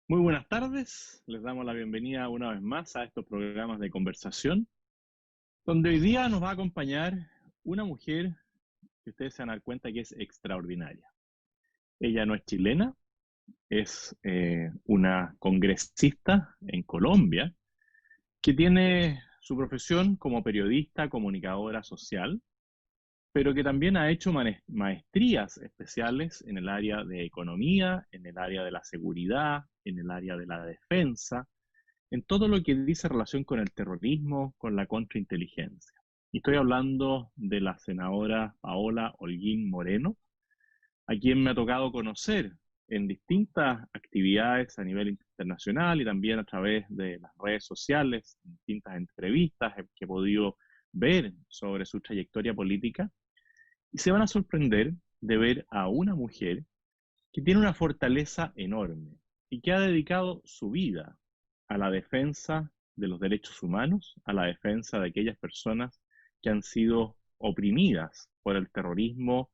Muy buenas tardes, les damos la bienvenida una vez más a estos programas de conversación, donde hoy día nos va a acompañar una mujer que ustedes se van a dar cuenta que es extraordinaria. Ella no es chilena, es una congresista en Colombia que tiene su profesión como periodista, comunicadora social, pero que también ha hecho maestrías especiales en el área de economía, en el área de la seguridad, en el área de la defensa, en todo lo que dice relación con el terrorismo, con la contrainteligencia. Y estoy hablando de la senadora Paola Holguín Moreno, a quien me ha tocado conocer en distintas actividades a nivel internacional y también a través de las redes sociales, en distintas entrevistas que he podido ver sobre su trayectoria política. Y se van a sorprender de ver a una mujer que tiene una fortaleza enorme y que ha dedicado su vida a la defensa de los derechos humanos, a la defensa de aquellas personas que han sido oprimidas por el terrorismo,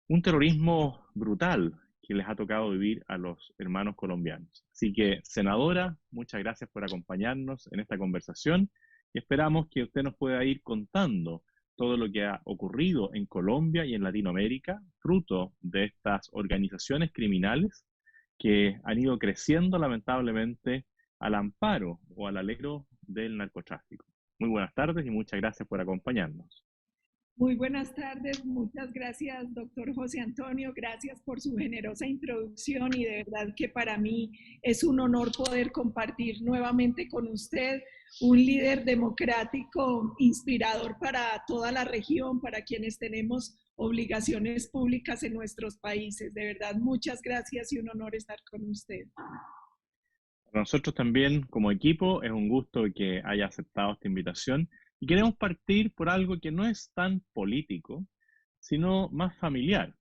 un terrorismo brutal que les ha tocado vivir a los hermanos colombianos. Así que, senadora, muchas gracias por acompañarnos en esta conversación y esperamos que usted nos pueda ir contando todo lo que ha ocurrido en Colombia y en Latinoamérica, fruto de estas organizaciones criminales que han ido creciendo lamentablemente al amparo o al alero del narcotráfico. Muy buenas tardes y muchas gracias por acompañarnos. Muy buenas tardes, muchas gracias, doctor José Antonio, gracias por su generosa introducción y de verdad que para mí es un honor poder compartir nuevamente con usted un líder democrático inspirador para toda la región, para quienes tenemos obligaciones públicas en nuestros países. De verdad, muchas gracias y un honor estar con usted. Para nosotros también, como equipo, es un gusto que haya aceptado esta invitación y queremos partir por algo que no es tan político, sino más familiar,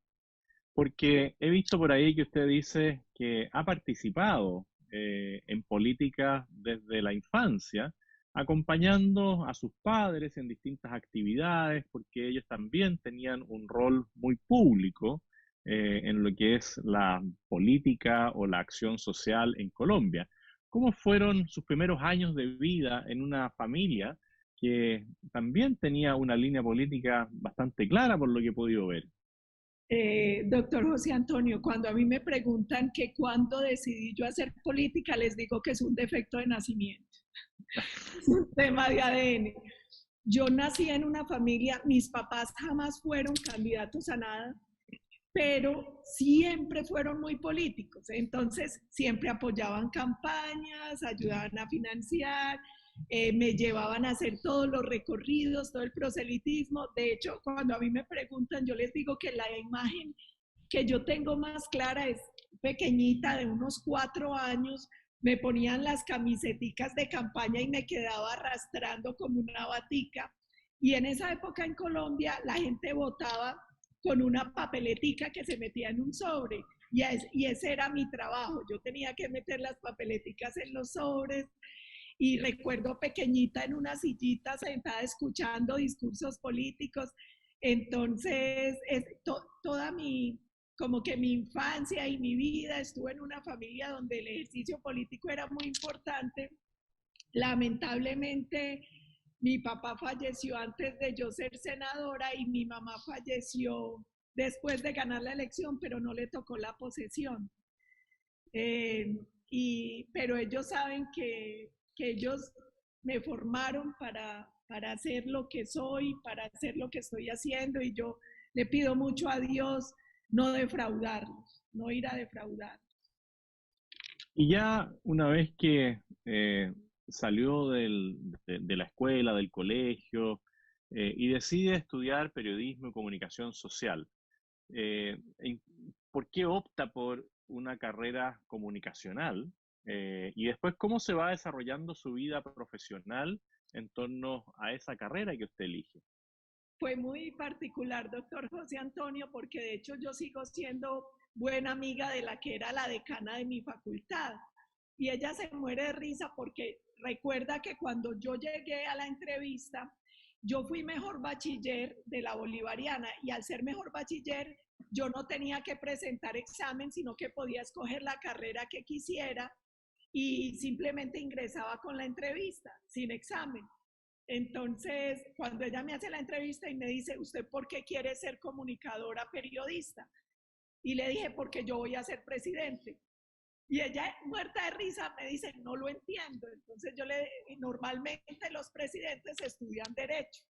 porque he visto por ahí que usted dice que ha participado en política desde la infancia, acompañando a sus padres en distintas actividades, porque ellos también tenían un rol muy público en lo que es la política o la acción social en Colombia. ¿Cómo fueron sus primeros años de vida en una familia que también tenía una línea política bastante clara por lo que he podido ver? Doctor José Antonio, cuando a mí me preguntan que cuándo decidí yo hacer política, les digo que es un defecto de nacimiento, es un tema de ADN. Yo nací en una familia, mis papás jamás fueron candidatos a nada, pero siempre fueron muy políticos. Entonces, siempre apoyaban campañas, ayudaban a financiar, me llevaban a hacer todos los recorridos, todo el proselitismo. De hecho, cuando a mí me preguntan, yo les digo que la imagen que yo tengo más clara es pequeñita, de unos 4 años. Me ponían las camiseticas de campaña y me quedaba arrastrando como una batica. Y en esa época en Colombia la gente votaba con una papeletica que se metía en un sobre. Y ese era mi trabajo. Yo tenía que meter las papeleticas en los sobres. Y recuerdo pequeñita en una sillita sentada escuchando discursos políticos. Entonces, toda como que mi infancia y mi vida estuve en una familia donde el ejercicio político era muy importante. Lamentablemente, mi papá falleció antes de yo ser senadora y mi mamá falleció después de ganar la elección, pero no le tocó la posesión. Pero ellos saben que ellos me formaron para hacer lo que soy, para hacer lo que estoy haciendo y yo le pido mucho a Dios no defraudarlos, no ir a defraudar. Y ya una vez que salió de la escuela, del colegio, y decide estudiar periodismo y comunicación social, eh, en- ¿por qué opta por una carrera comunicacional? Y después, ¿cómo se va desarrollando su vida profesional en torno a esa carrera que usted elige? Fue muy particular, doctor José Antonio, porque de hecho yo sigo siendo buena amiga de la que era la decana de mi facultad. Y ella se muere de risa porque recuerda que cuando yo llegué a la entrevista, yo fui mejor bachiller de la Bolivariana y al ser mejor bachiller, yo no tenía que presentar examen, sino que podía escoger la carrera que quisiera y simplemente ingresaba con la entrevista, sin examen. Entonces, cuando ella me hace la entrevista y me dice, ¿usted por qué quiere ser comunicadora periodista? Y le dije, porque yo voy a ser presidente. Y ella, muerta de risa, me dice, no lo entiendo. Entonces normalmente los presidentes estudian Derecho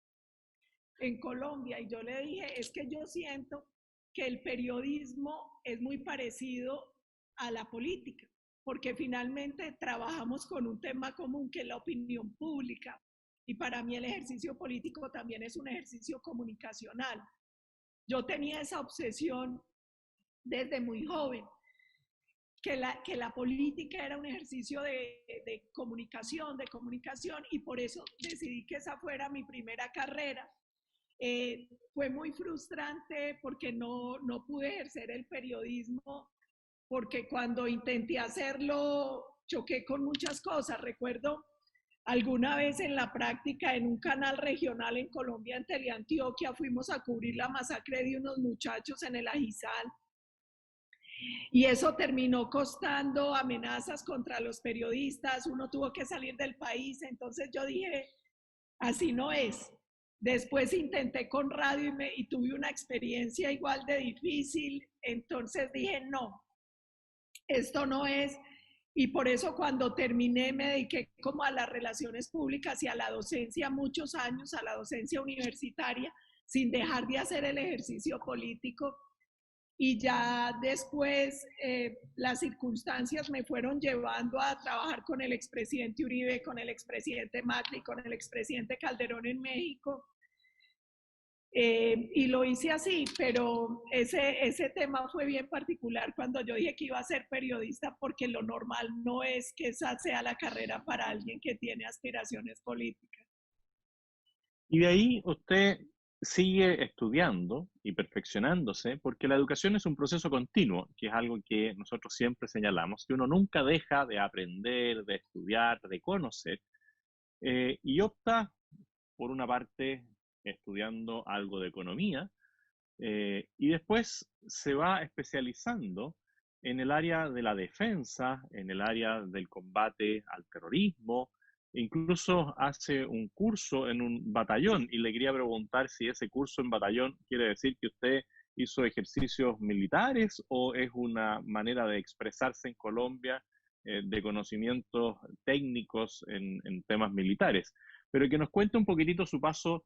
en Colombia. Y yo le dije, es que yo siento que el periodismo es muy parecido a la política, porque finalmente trabajamos con un tema común que es la opinión pública. Y para mí el ejercicio político también es un ejercicio comunicacional. Yo tenía esa obsesión desde muy joven, que la política era un ejercicio de comunicación, y por eso decidí que esa fuera mi primera carrera. Fue muy frustrante porque no pude ejercer el periodismo, porque cuando intenté hacerlo choqué con muchas cosas. Recuerdo alguna vez en la práctica en un canal regional en Colombia, en Teleantioquia, fuimos a cubrir la masacre de unos muchachos en el Ajizal. Y eso terminó costando amenazas contra los periodistas, uno tuvo que salir del país, entonces yo dije, así no es. Después intenté con radio y tuve una experiencia igual de difícil, entonces dije, no, esto no es. Y por eso cuando terminé me dediqué como a las relaciones públicas y a la docencia muchos años, a la docencia universitaria, sin dejar de hacer el ejercicio político. Y ya después las circunstancias me fueron llevando a trabajar con el expresidente Uribe, con el expresidente Macri, con el expresidente Calderón en México. Y lo hice así, pero ese tema fue bien particular cuando yo dije que iba a ser periodista, porque lo normal no es que esa sea la carrera para alguien que tiene aspiraciones políticas. Y de ahí usted sigue estudiando y perfeccionándose, porque la educación es un proceso continuo, que es algo que nosotros siempre señalamos, que uno nunca deja de aprender, de estudiar, de conocer, y opta, por una parte, estudiando algo de economía, y después se va especializando en el área de la defensa, en el área del combate al terrorismo, incluso hace un curso en un batallón, y le quería preguntar si ese curso en batallón quiere decir que usted hizo ejercicios militares o es una manera de expresarse en Colombia de conocimientos técnicos en temas militares. Pero que nos cuente un poquitito su paso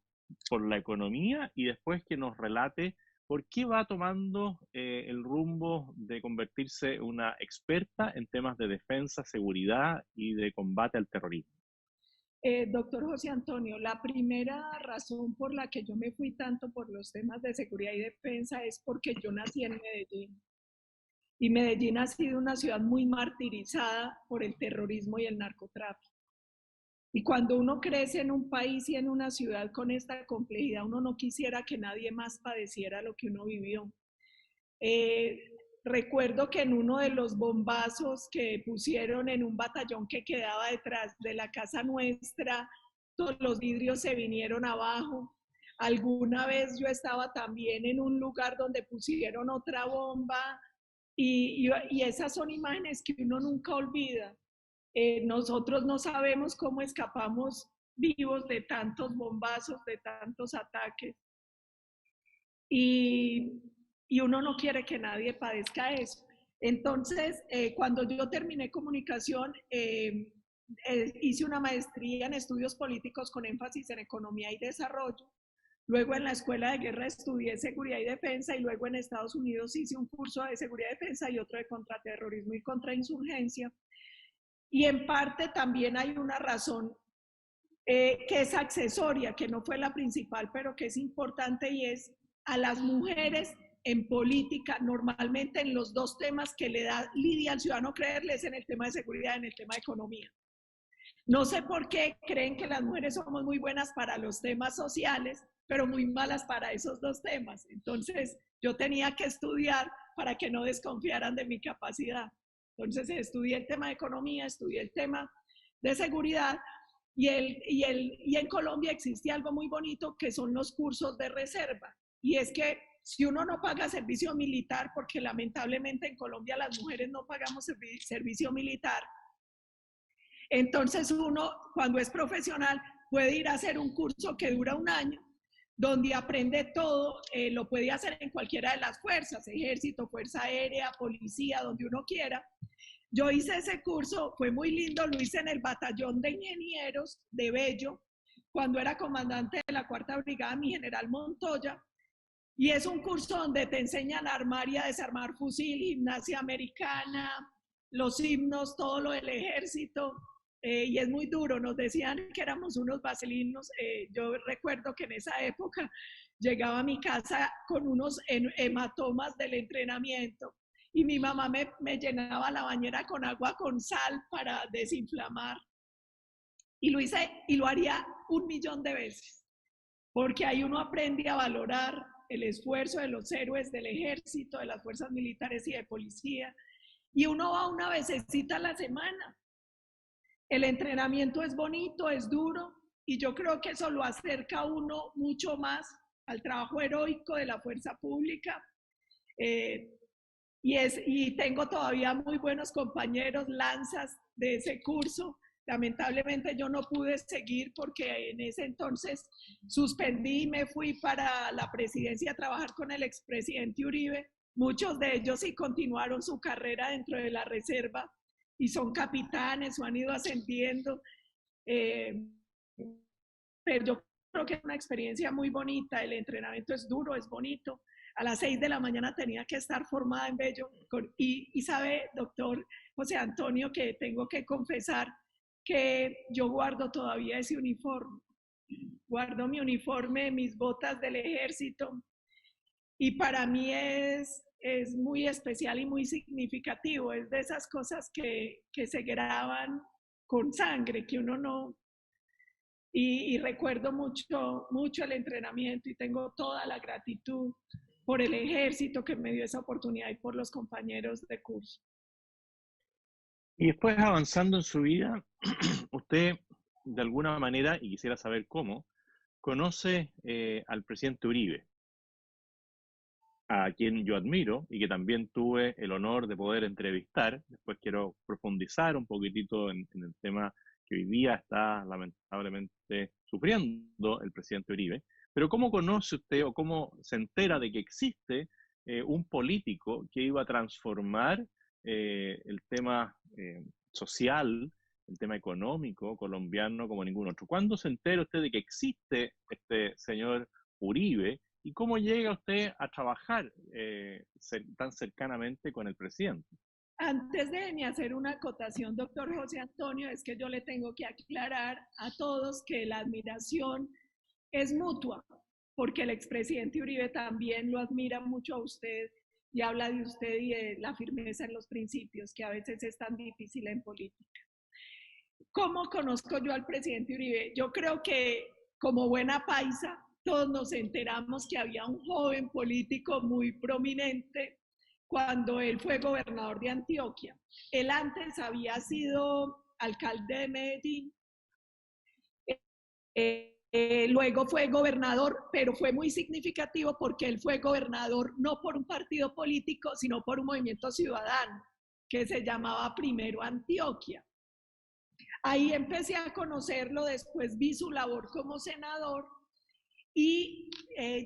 por la economía y después que nos relate por qué va tomando el rumbo de convertirse en una experta en temas de defensa, seguridad y de combate al terrorismo. Doctor José Antonio, la primera razón por la que yo me fui tanto por los temas de seguridad y defensa es porque yo nací en Medellín. Y Medellín ha sido una ciudad muy martirizada por el terrorismo y el narcotráfico. Y cuando uno crece en un país y en una ciudad con esta complejidad, uno no quisiera que nadie más padeciera lo que uno vivió. Recuerdo que en uno de los bombazos que pusieron en un batallón que quedaba detrás de la casa nuestra, todos los vidrios se vinieron abajo. Alguna vez yo estaba también en un lugar donde pusieron otra bomba y esas son imágenes que uno nunca olvida. Nosotros no sabemos cómo escapamos vivos de tantos bombazos, de tantos ataques. Y uno no quiere que nadie padezca eso. Entonces, cuando yo terminé comunicación, hice una maestría en estudios políticos con énfasis en economía y desarrollo. Luego en la Escuela de Guerra estudié seguridad y defensa y luego en Estados Unidos hice un curso de seguridad y defensa y otro de contraterrorismo y contrainsurgencia. Y en parte también hay una razón que es accesoria, que no fue la principal, pero que es importante, y es a las mujeres en política, normalmente en los dos temas que le da lidia al ciudadano creerles, en el tema de seguridad y en el tema de economía. No sé por qué creen que las mujeres somos muy buenas para los temas sociales, pero muy malas para esos dos temas. Entonces, yo tenía que estudiar para que no desconfiaran de mi capacidad. Entonces, estudié el tema de economía, estudié el tema de seguridad, y en Colombia existe algo muy bonito que son los cursos de reserva. Y es que si uno no paga servicio militar, porque lamentablemente en Colombia las mujeres no pagamos servicio militar, Entonces uno, cuando es profesional, puede ir a hacer un curso que dura un año, donde aprende todo, lo puede hacer en cualquiera de las fuerzas, ejército, fuerza aérea, policía, donde uno quiera. Yo hice ese curso, fue muy lindo, lo hice en el batallón de ingenieros de Bello, cuando era comandante de la 4ª Brigada, mi general Montoya, y es un curso donde te enseñan a armar y a desarmar fusil, gimnasia americana, los himnos, todo lo del ejército, y es muy duro. Nos decían que éramos unos vaselinos. Yo recuerdo que en esa época llegaba a mi casa con unos hematomas del entrenamiento y mi mamá me llenaba la bañera con agua con sal para desinflamar. Y lo hice y lo haría 1.000.000 de veces, porque ahí uno aprende a valorar el esfuerzo de los héroes del ejército, de las fuerzas militares y de policía, y uno va una vececita a la semana. El entrenamiento es bonito, es duro, y yo creo que eso lo acerca a uno mucho más al trabajo heroico de la fuerza pública. Y tengo todavía muy buenos compañeros, lanzas de ese curso. Lamentablemente yo no pude seguir porque en ese entonces suspendí y me fui para la presidencia a trabajar con el expresidente Uribe. Muchos de ellos sí continuaron su carrera dentro de la reserva y son capitanes o han ido ascendiendo. Pero yo creo que es una experiencia muy bonita. El entrenamiento es duro, es bonito. A las 6 de la mañana tenía que estar formada en Bello. Y sabe, doctor José Antonio, que tengo que confesar que yo guardo todavía ese uniforme. Guardo mi uniforme, mis botas del ejército. Y para mí es muy especial y muy significativo. Es de esas cosas que se graban con sangre, que uno no... Y recuerdo mucho el entrenamiento y tengo toda la gratitud por el ejército que me dio esa oportunidad y por los compañeros de curso. Y después, avanzando en su vida, usted de alguna manera, y quisiera saber cómo, conoce al presidente Uribe, a quien yo admiro y que también tuve el honor de poder entrevistar. Después quiero profundizar un poquitito en el tema que hoy día está lamentablemente sufriendo el presidente Uribe. Pero ¿cómo conoce usted o cómo se entera de que existe un político que iba a transformar el tema social, el tema económico colombiano como ningún otro? ¿Cuándo se entera usted de que existe este señor Uribe y cómo llega usted a trabajar tan cercanamente con el presidente? Antes de hacer una acotación, doctor José Antonio, es que yo le tengo que aclarar a todos que la admiración es mutua, porque el expresidente Uribe también lo admira mucho a usted y habla de usted y de la firmeza en los principios, que a veces es tan difícil en política. ¿Cómo conozco yo al presidente Uribe? Yo creo que como buena paisa, todos nos enteramos que había un joven político muy prominente cuando él fue gobernador de Antioquia. Él antes había sido alcalde de Medellín, luego fue gobernador, pero fue muy significativo porque él fue gobernador no por un partido político, sino por un movimiento ciudadano que se llamaba Primero Antioquia. Ahí empecé a conocerlo, después vi su labor como senador y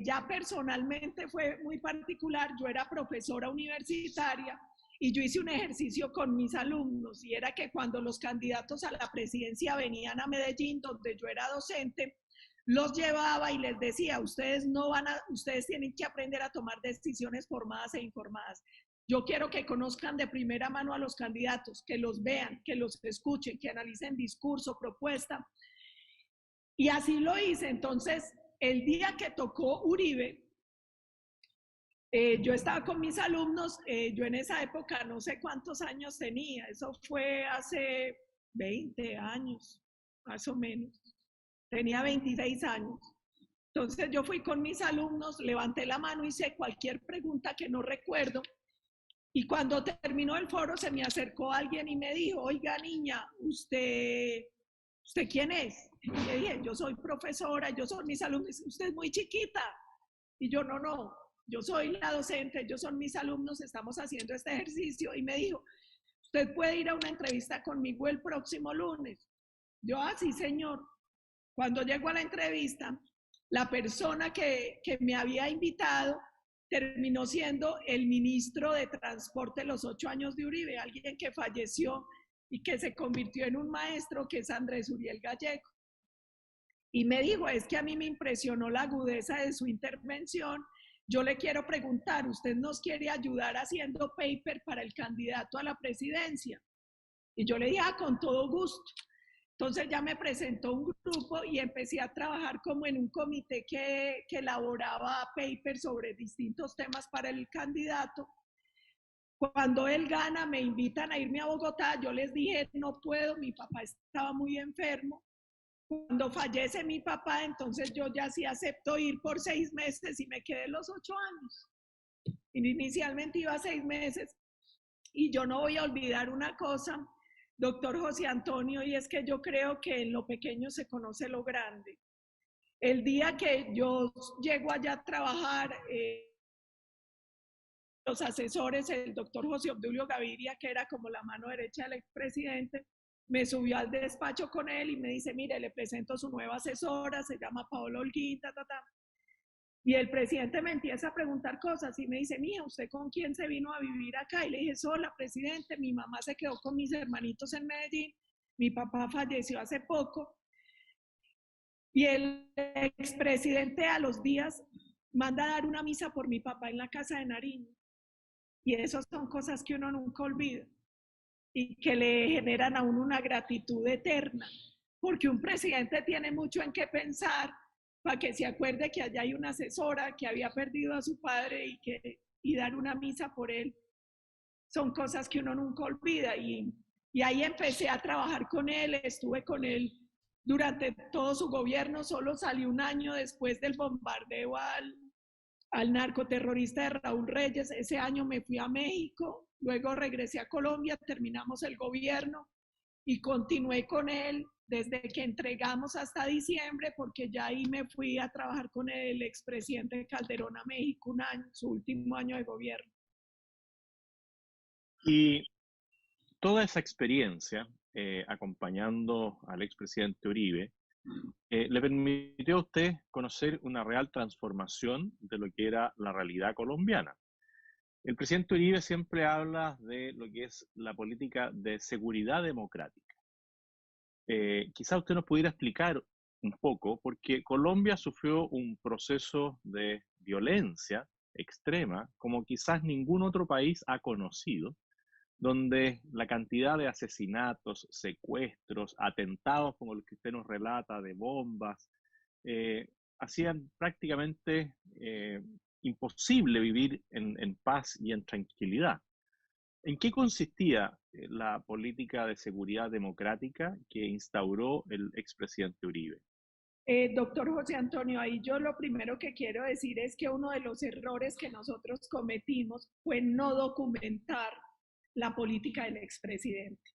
ya personalmente fue muy particular. Yo era profesora universitaria y yo hice un ejercicio con mis alumnos y era que cuando los candidatos a la presidencia venían a Medellín, donde yo era docente, los llevaba y les decía, ustedes tienen que aprender a tomar decisiones formadas e informadas. Yo quiero que conozcan de primera mano a los candidatos, que los vean, que los escuchen, que analicen discurso, propuesta. Y así lo hice. Entonces, el día que tocó Uribe, yo estaba con mis alumnos, yo en esa época no sé cuántos años tenía, eso fue hace 20 años, más o menos. Tenía 26 años. Entonces yo fui con mis alumnos, levanté la mano, hice cualquier pregunta que no recuerdo. Y cuando terminó el foro se me acercó alguien y me dijo, oiga niña, ¿usted quién es? Y le dije, yo soy profesora, yo soy mis alumnos. Usted es muy chiquita. Y yo, no, yo soy la docente, ellos son mis alumnos, estamos haciendo este ejercicio. Y me dijo, usted puede ir a una entrevista conmigo el próximo lunes. Yo, sí, señor. Cuando llego a la entrevista, la persona que me había invitado terminó siendo el ministro de Transporte los 8 años de Uribe, alguien que falleció y que se convirtió en un maestro, que es Andrés Uriel Gallego. Y me dijo, es que a mí me impresionó la agudeza de su intervención. Yo le quiero preguntar, ¿usted nos quiere ayudar haciendo paper para el candidato a la presidencia? Y yo le dije, con todo gusto. Entonces ya me presentó un grupo y empecé a trabajar como en un comité que elaboraba papers sobre distintos temas para el candidato. Cuando él gana, me invitan a irme a Bogotá. Yo les dije, no puedo, mi papá estaba muy enfermo. Cuando fallece mi papá, entonces yo ya sí acepto ir por 6 meses y me quedé los 8 años. Inicialmente iba 6 meses y yo no voy a olvidar una cosa, doctor José Antonio, y es que yo creo que en lo pequeño se conoce lo grande. El día que yo llego allá a trabajar, los asesores, el doctor José Obdulio Gaviria, que era como la mano derecha del expresidente, me subió al despacho con él y me dice, mire, le presento su nueva asesora, se llama Paola Holguín, Y el presidente me empieza a preguntar cosas y me dice, mija, ¿usted con quién se vino a vivir acá? Y le dije, sola, presidente, mi mamá se quedó con mis hermanitos en Medellín, mi papá falleció hace poco. Y el expresidente a los días manda a dar una misa por mi papá en la casa de Nariño. Y esas son cosas que uno nunca olvida y que le generan a uno una gratitud eterna, porque un presidente tiene mucho en qué pensar para que se acuerde que allá hay una asesora que había perdido a su padre y dar una misa por él. Son cosas que uno nunca olvida y ahí empecé a trabajar con él, estuve con él durante todo su gobierno, solo salí un año después del bombardeo al narcoterrorista de Raúl Reyes. Ese año me fui a México, luego regresé a Colombia, terminamos el gobierno y continué con él desde que entregamos hasta diciembre, porque ya ahí me fui a trabajar con el expresidente Calderón a México un año, su último año de gobierno. Y toda esa experiencia acompañando al expresidente Uribe le permitió a usted conocer una real transformación de lo que era la realidad colombiana. El presidente Uribe siempre habla de lo que es la política de seguridad democrática. Quizá usted nos pudiera explicar un poco, porque Colombia sufrió un proceso de violencia extrema como quizás ningún otro país ha conocido, donde la cantidad de asesinatos, secuestros, atentados como los que usted nos relata, de bombas, hacían prácticamente imposible vivir en paz y en tranquilidad. ¿En qué consistía la política de seguridad democrática que instauró el expresidente Uribe? Doctor José Antonio, ahí yo lo primero que quiero decir es que uno de los errores que nosotros cometimos fue no documentar la política del expresidente.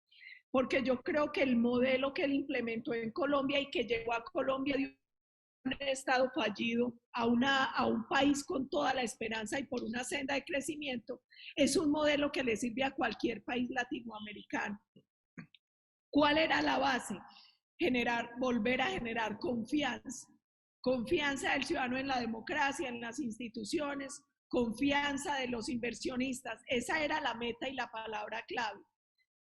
Porque yo creo que el modelo que él implementó en Colombia y que llegó a Colombia de un estado fallido a un país con toda la esperanza y por una senda de crecimiento, es un modelo que le sirve a cualquier país latinoamericano. ¿Cuál era la base? Volver a generar confianza. Confianza del ciudadano en la democracia, en las instituciones, confianza de los inversionistas. Esa era la meta y la palabra clave.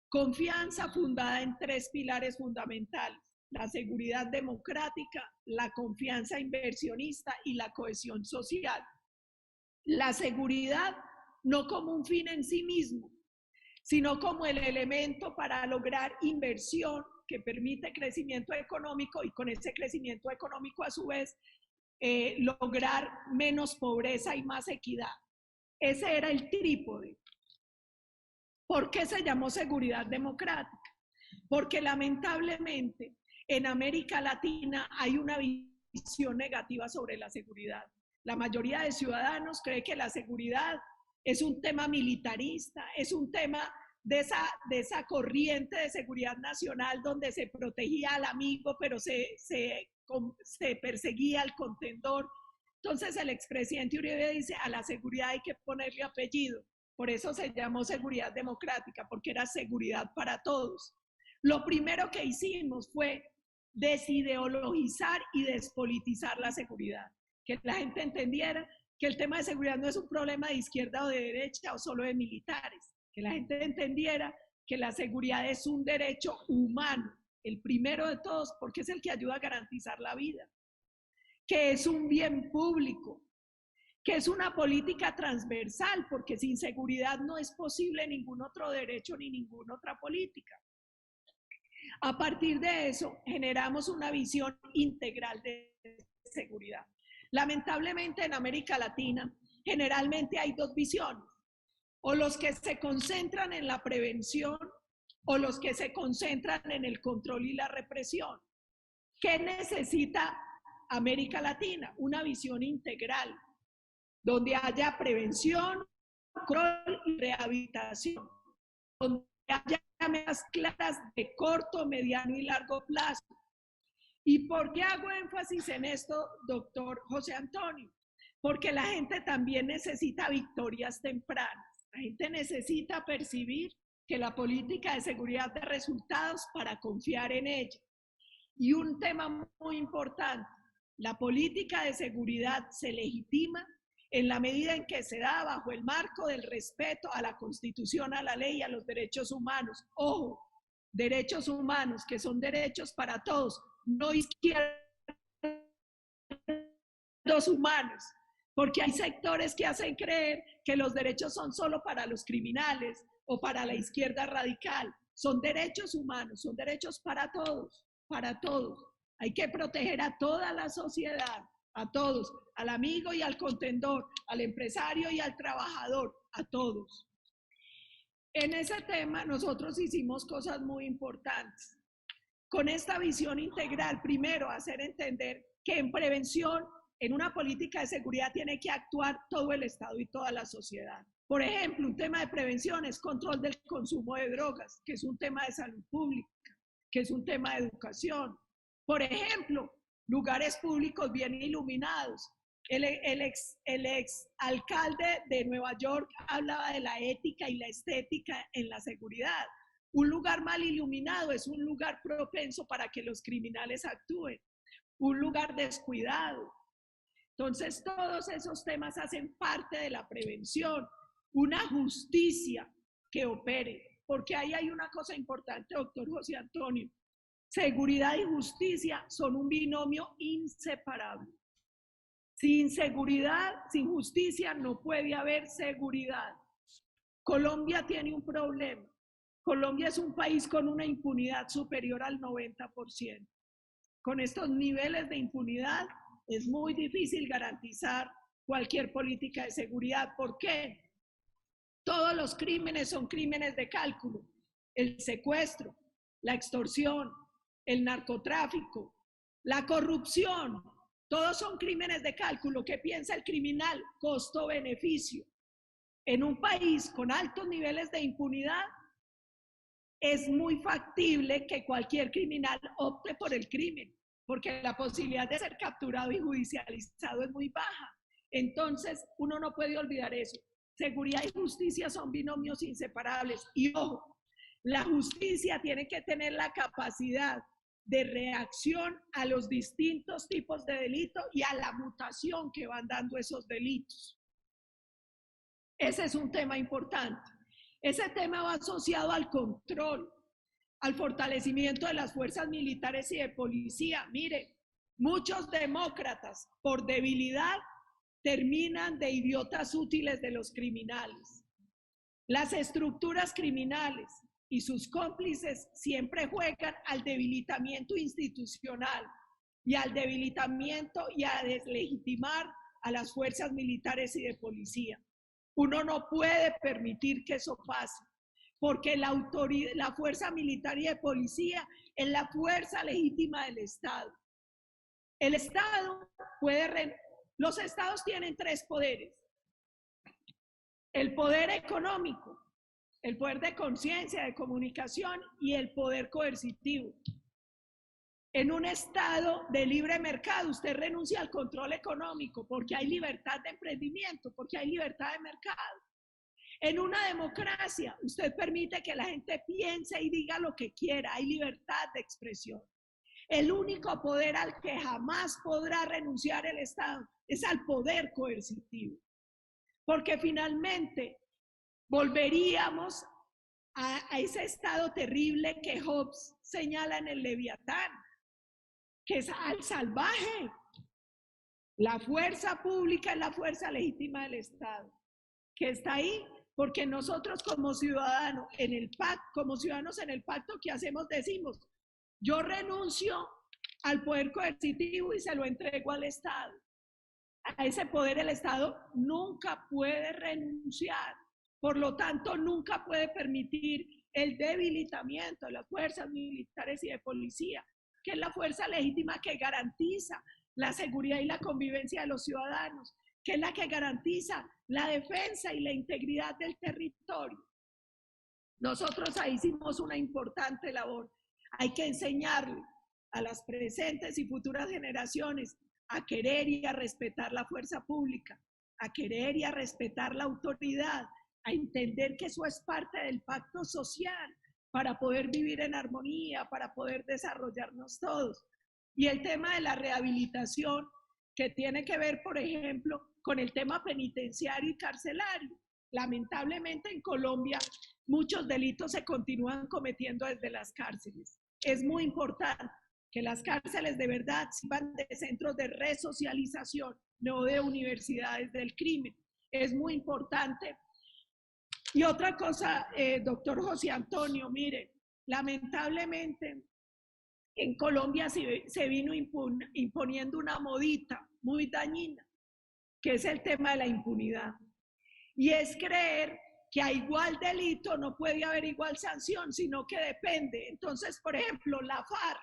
Confianza fundada en 3 pilares fundamentales: la seguridad democrática, la confianza inversionista y la cohesión social. La seguridad no como un fin en sí mismo, sino como el elemento para lograr inversión que permite crecimiento económico y con ese crecimiento económico a su vez lograr menos pobreza y más equidad. Ese era el trípode. ¿Por qué se llamó seguridad democrática? Porque lamentablemente en América Latina hay una visión negativa sobre la seguridad. La mayoría de ciudadanos cree que la seguridad es un tema militarista, es un tema de esa corriente de seguridad nacional donde se protegía al amigo, pero se perseguía al contendor. Entonces el expresidente Uribe dice, a la seguridad hay que ponerle apellido. Por eso se llamó seguridad democrática, porque era seguridad para todos. Lo primero que hicimos fue desideologizar y despolitizar la seguridad. Que la gente entendiera que el tema de seguridad no es un problema de izquierda o de derecha o solo de militares. Que la gente entendiera que la seguridad es un derecho humano, el primero de todos, porque es el que ayuda a garantizar la vida. Que es un bien público, que es una política transversal, porque sin seguridad no es posible ningún otro derecho ni ninguna otra política. A partir de eso, generamos una visión integral de seguridad. Lamentablemente en América Latina, generalmente hay dos visiones, o los que se concentran en la prevención o los que se concentran en el control y la represión. ¿Qué necesita América Latina? Una visión integral, donde haya prevención, control y rehabilitación, donde haya metas claras de corto, mediano y largo plazo. ¿Y por qué hago énfasis en esto, doctor José Antonio? Porque la gente también necesita victorias tempranas. La gente necesita percibir que la política de seguridad da resultados para confiar en ella. Y un tema muy importante, la política de seguridad se legitima en la medida en que se da bajo el marco del respeto a la Constitución, a la ley y a los derechos humanos. Ojo, derechos humanos que son derechos para todos, no izquierdos humanos, porque hay sectores que hacen creer que los derechos son solo para los criminales o para la izquierda radical. Son derechos humanos, son derechos para todos, para todos. Hay que proteger a toda la sociedad, a todos, al amigo y al contendor, al empresario y al trabajador, a todos. En ese tema nosotros hicimos cosas muy importantes. Con esta visión integral, primero, hacer entender que en prevención, en una política de seguridad, tiene que actuar todo el Estado y toda la sociedad. Por ejemplo, un tema de prevención es control del consumo de drogas, que es un tema de salud pública, que es un tema de educación. Por ejemplo, lugares públicos bien iluminados. El ex alcalde de Nueva York hablaba de la ética y la estética en la seguridad. Un lugar mal iluminado es un lugar propenso para que los criminales actúen, un lugar descuidado. Entonces, todos esos temas hacen parte de la prevención, una justicia que opere, porque ahí hay una cosa importante, doctor José Antonio. Seguridad y justicia son un binomio inseparable. Sin seguridad, sin justicia, no puede haber seguridad. Colombia tiene un problema. Colombia es un país con una impunidad superior al 90%. Con estos niveles de impunidad es muy difícil garantizar cualquier política de seguridad. ¿Por qué? Todos los crímenes son crímenes de cálculo. El secuestro, la extorsión, el narcotráfico, la corrupción, todos son crímenes de cálculo. ¿Qué piensa el criminal? Costo-beneficio. En un país con altos niveles de impunidad, es muy factible que cualquier criminal opte por el crimen, porque la posibilidad de ser capturado y judicializado es muy baja. Entonces, uno no puede olvidar eso. Seguridad y justicia son binomios inseparables. Y ojo, la justicia tiene que tener la capacidad de reacción a los distintos tipos de delito y a la mutación que van dando esos delitos. Ese es un tema importante. Ese tema va asociado al control, al fortalecimiento de las fuerzas militares y de policía. Mire, muchos demócratas, por debilidad, terminan de idiotas útiles de los criminales. Las estructuras criminales y sus cómplices siempre juegan al debilitamiento institucional y al debilitamiento y a deslegitimar a las fuerzas militares y de policía. Uno no puede permitir que eso pase, porque la fuerza militar y de policía es la fuerza legítima del Estado. El Estado los estados tienen tres poderes: el poder económico, el poder de conciencia, de comunicación y el poder coercitivo. En un estado de libre mercado, usted renuncia al control económico porque hay libertad de emprendimiento, porque hay libertad de mercado. En una democracia, usted permite que la gente piense y diga lo que quiera, hay libertad de expresión. El único poder al que jamás podrá renunciar el Estado es al poder coercitivo, porque finalmente volveríamos a ese estado terrible que Hobbes señala en el Leviatán, que es al salvaje. La fuerza pública es la fuerza legítima del Estado, que está ahí porque nosotros como ciudadanos en el pacto que hacemos decimos, yo renuncio al poder coercitivo y se lo entrego al Estado. A ese poder el Estado nunca puede renunciar. Por lo tanto, nunca puede permitir el debilitamiento de las fuerzas militares y de policía, que es la fuerza legítima que garantiza la seguridad y la convivencia de los ciudadanos, que es la que garantiza la defensa y la integridad del territorio. Nosotros ahí hicimos una importante labor. Hay que enseñarle a las presentes y futuras generaciones a querer y a respetar la fuerza pública, a querer y a respetar la autoridad, a entender que eso es parte del pacto social para poder vivir en armonía, para poder desarrollarnos todos. Y el tema de la rehabilitación, que tiene que ver, por ejemplo, con el tema penitenciario y carcelario. Lamentablemente en Colombia muchos delitos se continúan cometiendo desde las cárceles. Es muy importante que las cárceles de verdad sirvan de centros de resocialización, no de universidades del crimen. Es muy importante. Y otra cosa, doctor José Antonio, mire, lamentablemente en Colombia se vino imponiendo una modita muy dañina, que es el tema de la impunidad. Y es creer que a igual delito no puede haber igual sanción, sino que depende. Entonces, por ejemplo, la FARC,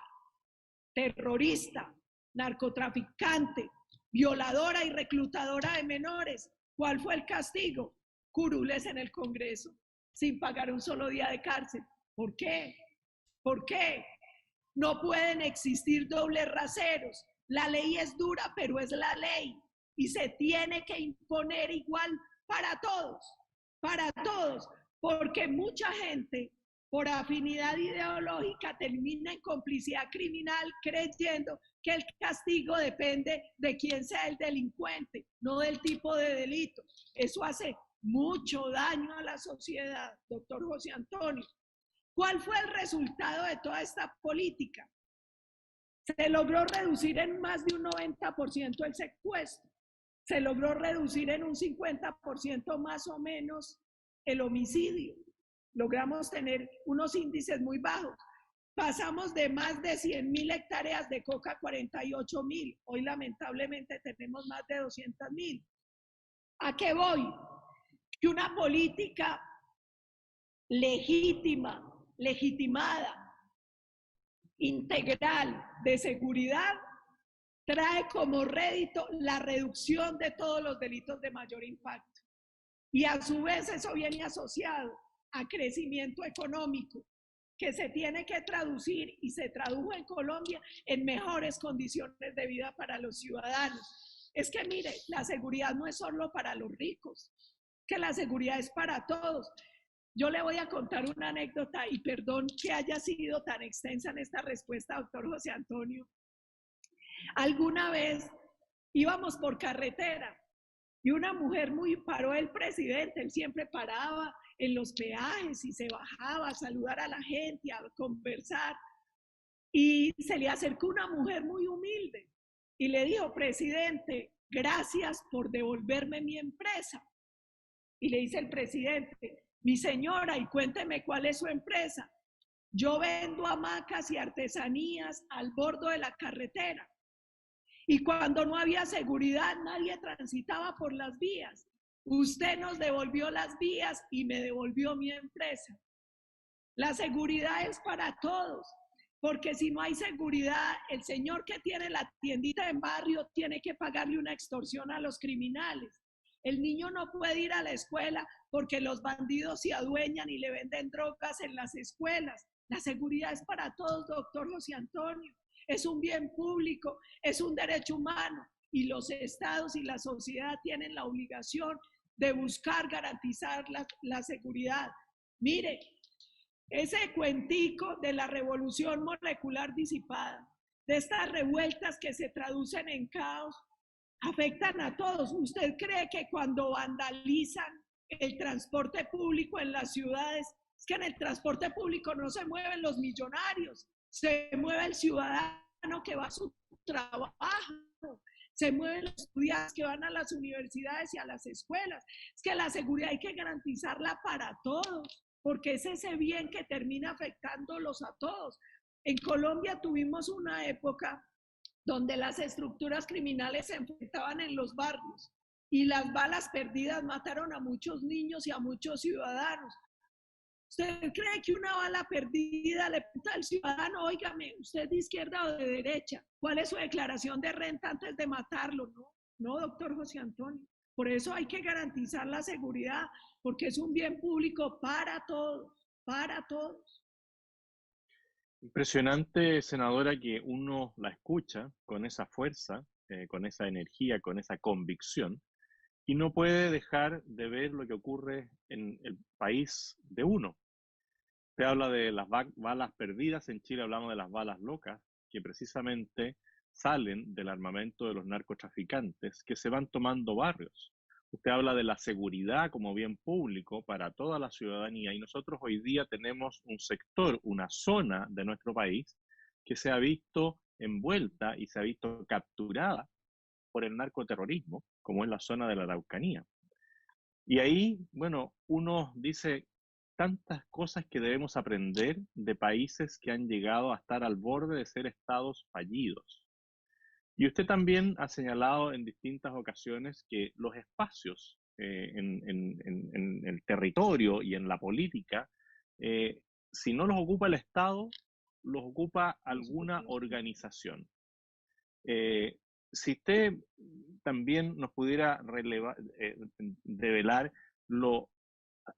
terrorista, narcotraficante, violadora y reclutadora de menores, ¿cuál fue el castigo? Curules en el Congreso, sin pagar un solo día de cárcel. ¿Por qué? ¿Por qué? No pueden existir dobles raseros. La ley es dura, pero es la ley. Y se tiene que imponer igual para todos, porque mucha gente por afinidad ideológica termina en complicidad criminal creyendo que el castigo depende de quién sea el delincuente, no del tipo de delito. Eso hace mucho daño a la sociedad, doctor José Antonio. ¿Cuál fue el resultado de toda esta política? Se logró reducir en más de un 90% el secuestro. Se logró reducir en un 50% más o menos el homicidio. Logramos tener unos índices muy bajos. Pasamos de más de 100.000 hectáreas de coca a 48.000. Hoy lamentablemente tenemos más de 200.000. ¿A qué voy? Que una política legítima, legitimada, integral de seguridad trae como rédito la reducción de todos los delitos de mayor impacto. Y a su vez eso viene asociado a crecimiento económico, que se tiene que traducir y se tradujo en Colombia en mejores condiciones de vida para los ciudadanos. Es que mire, la seguridad no es solo para los ricos, que la seguridad es para todos. Yo le voy a contar una anécdota y perdón que haya sido tan extensa en esta respuesta, doctor José Antonio. Alguna vez íbamos por carretera y una mujer paró el presidente, él siempre paraba en los peajes y se bajaba a saludar a la gente, a conversar. Y se le acercó una mujer muy humilde y le dijo, presidente, gracias por devolverme mi empresa. Y le dice el presidente, mi señora, y cuénteme cuál es su empresa. Yo vendo hamacas y artesanías al borde de la carretera. Y cuando no había seguridad, nadie transitaba por las vías. Usted nos devolvió las vías y me devolvió mi empresa. La seguridad es para todos, porque si no hay seguridad, el señor que tiene la tiendita en barrio tiene que pagarle una extorsión a los criminales. El niño no puede ir a la escuela porque los bandidos se adueñan y le venden drogas en las escuelas. La seguridad es para todos, doctor José Antonio. Es un bien público, es un derecho humano y los estados y la sociedad tienen la obligación de buscar garantizar la seguridad. Mire, ese cuentico de la revolución molecular disipada, de estas revueltas que se traducen en caos, afectan a todos. ¿Usted cree que cuando vandalizan el transporte público en las ciudades, es que en el transporte público no se mueven los millonarios, se mueve el ciudadano que va a su trabajo, se mueven los estudiantes que van a las universidades y a las escuelas? Es que la seguridad hay que garantizarla para todos, porque es ese bien que termina afectándolos a todos. En Colombia tuvimos una época donde las estructuras criminales se enfrentaban en los barrios y las balas perdidas mataron a muchos niños y a muchos ciudadanos. ¿Usted cree que una bala perdida le pregunta al ciudadano, óigame, usted es de izquierda o de derecha? ¿Cuál es su declaración de renta antes de matarlo? No, no, doctor José Antonio. Por eso hay que garantizar la seguridad, porque es un bien público para todos, para todos. Impresionante, senadora, que uno la escucha con esa fuerza, con esa energía, con esa convicción, y no puede dejar de ver lo que ocurre en el país de uno. Usted habla de las balas perdidas, en Chile hablamos de las balas locas, que precisamente salen del armamento de los narcotraficantes, que se van tomando barrios. Usted habla de la seguridad como bien público para toda la ciudadanía, y nosotros hoy día tenemos un sector, una zona de nuestro país que se ha visto envuelta y se ha visto capturada por el narcoterrorismo, como es la zona de la Araucanía. Y ahí, bueno, uno dice tantas cosas que debemos aprender de países que han llegado a estar al borde de ser estados fallidos. Y usted también ha señalado en distintas ocasiones que los espacios en el territorio y en la política, si no los ocupa el Estado, los ocupa alguna organización. Si usted también nos pudiera develar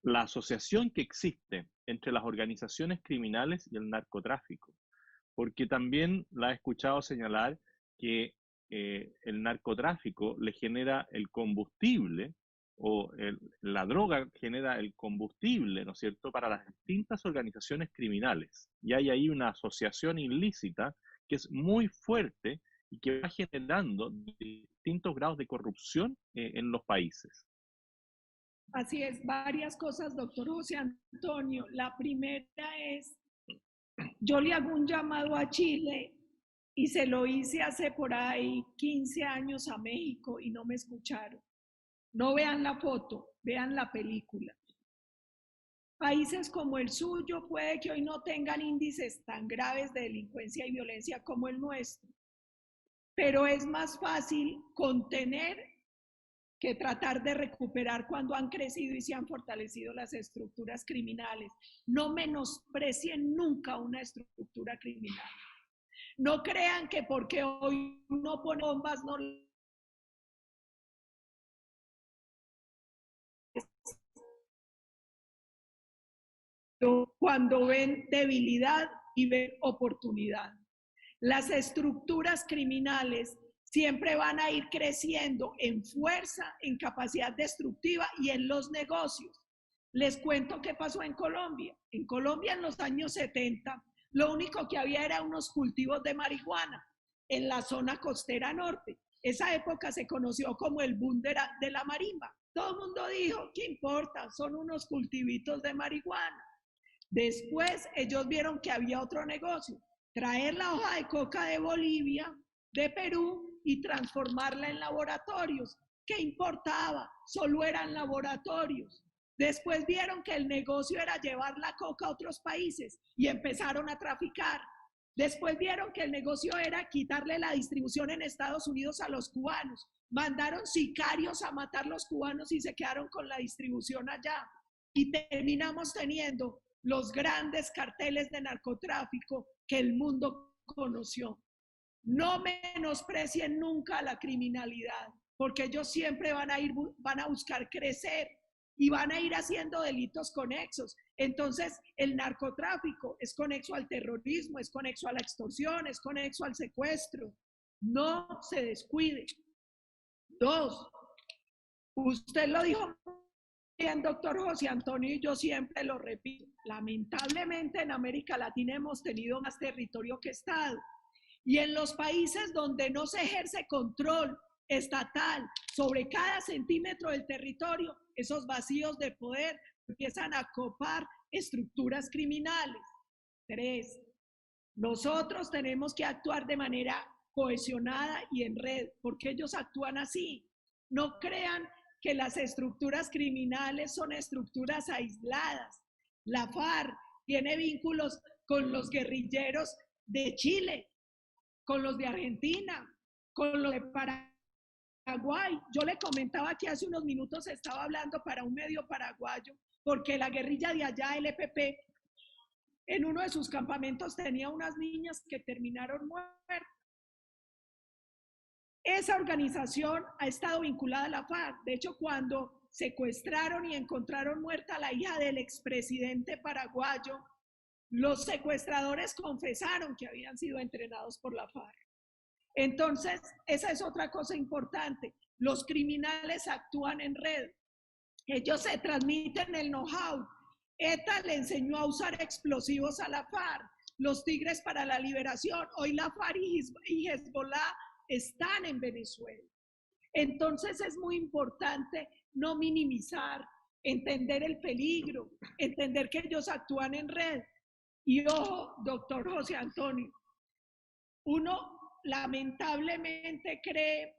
la asociación que existe entre las organizaciones criminales y el narcotráfico, porque también la he escuchado señalar que el narcotráfico le genera el combustible, o la droga genera el combustible, ¿no es cierto?, para las distintas organizaciones criminales. Y hay ahí una asociación ilícita que es muy fuerte y que va generando distintos grados de corrupción en los países. Así es, varias cosas, doctor José Antonio. La primera es, yo le hago un llamado a Chile y se lo hice hace por ahí 15 años a México y no me escucharon. No vean la foto, vean la película. Países como el suyo puede que hoy no tengan índices tan graves de delincuencia y violencia como el nuestro, pero es más fácil contener que tratar de recuperar cuando han crecido y se han fortalecido las estructuras criminales. No menosprecien nunca una estructura criminal. No crean que porque hoy no pone bombas no. Cuando ven debilidad y ven oportunidad. Las estructuras criminales siempre van a ir creciendo en fuerza, en capacidad destructiva y en los negocios. Les cuento qué pasó en Colombia. En Colombia en los años 70, lo único que había era unos cultivos de marihuana en la zona costera norte. Esa época se conoció como el boom de la marimba. Todo el mundo dijo, ¿qué importa? Son unos cultivitos de marihuana. Después ellos vieron que había otro negocio, traer la hoja de coca de Bolivia, de Perú y transformarla en laboratorios. ¿Qué importaba? Solo eran laboratorios. Después vieron que el negocio era llevar la coca a otros países y empezaron a traficar. Después vieron que el negocio era quitarle la distribución en Estados Unidos a los cubanos. Mandaron sicarios a matar a los cubanos y se quedaron con la distribución allá. Y terminamos teniendo los grandes carteles de narcotráfico que el mundo conoció. No menosprecien nunca la criminalidad, porque ellos siempre van a buscar crecer y van a ir haciendo delitos conexos. Entonces, el narcotráfico es conexo al terrorismo, es conexo a la extorsión, es conexo al secuestro. No se descuide. Dos, Usted lo dijo bien, doctor José Antonio, y yo siempre lo repito. Lamentablemente en América Latina hemos tenido más territorio que Estado. Y en los países donde no se ejerce control estatal sobre cada centímetro del territorio, esos vacíos de poder empiezan a copar estructuras criminales. 3. Nosotros tenemos que actuar de manera cohesionada y en red, porque ellos actúan así. No crean que las estructuras criminales son estructuras aisladas. La FARC tiene vínculos con los guerrilleros de Chile, con los de Argentina, con los de Paraguay. Yo le comentaba que hace unos minutos estaba hablando para un medio paraguayo, porque la guerrilla de allá, el EPP, en uno de sus campamentos tenía unas niñas que terminaron muertas. Esa organización ha estado vinculada a la FARC. De hecho, cuando secuestraron y encontraron muerta a la hija del expresidente paraguayo, los secuestradores confesaron que habían sido entrenados por la FARC. Entonces, esa es otra cosa importante. Los criminales actúan en red. Ellos se transmiten el know-how. ETA le enseñó a usar explosivos a la FARC. Los Tigres para la Liberación. Hoy la FARC y Hezbollah están en Venezuela. Entonces es muy importante no minimizar, entender el peligro, entender que ellos actúan en red. Y ojo, doctor José Antonio, uno lamentablemente cree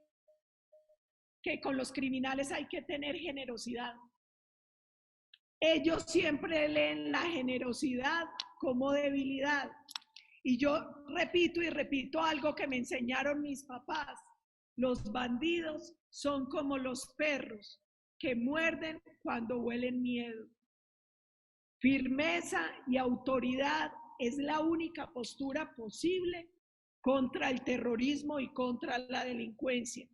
que con los criminales hay que tener generosidad. Ellos siempre leen la generosidad como debilidad. Y yo repito y repito algo que me enseñaron mis papás. Los bandidos son como los perros que muerden cuando huelen miedo. Firmeza y autoridad es la única postura posible contra el terrorismo y contra la delincuencia.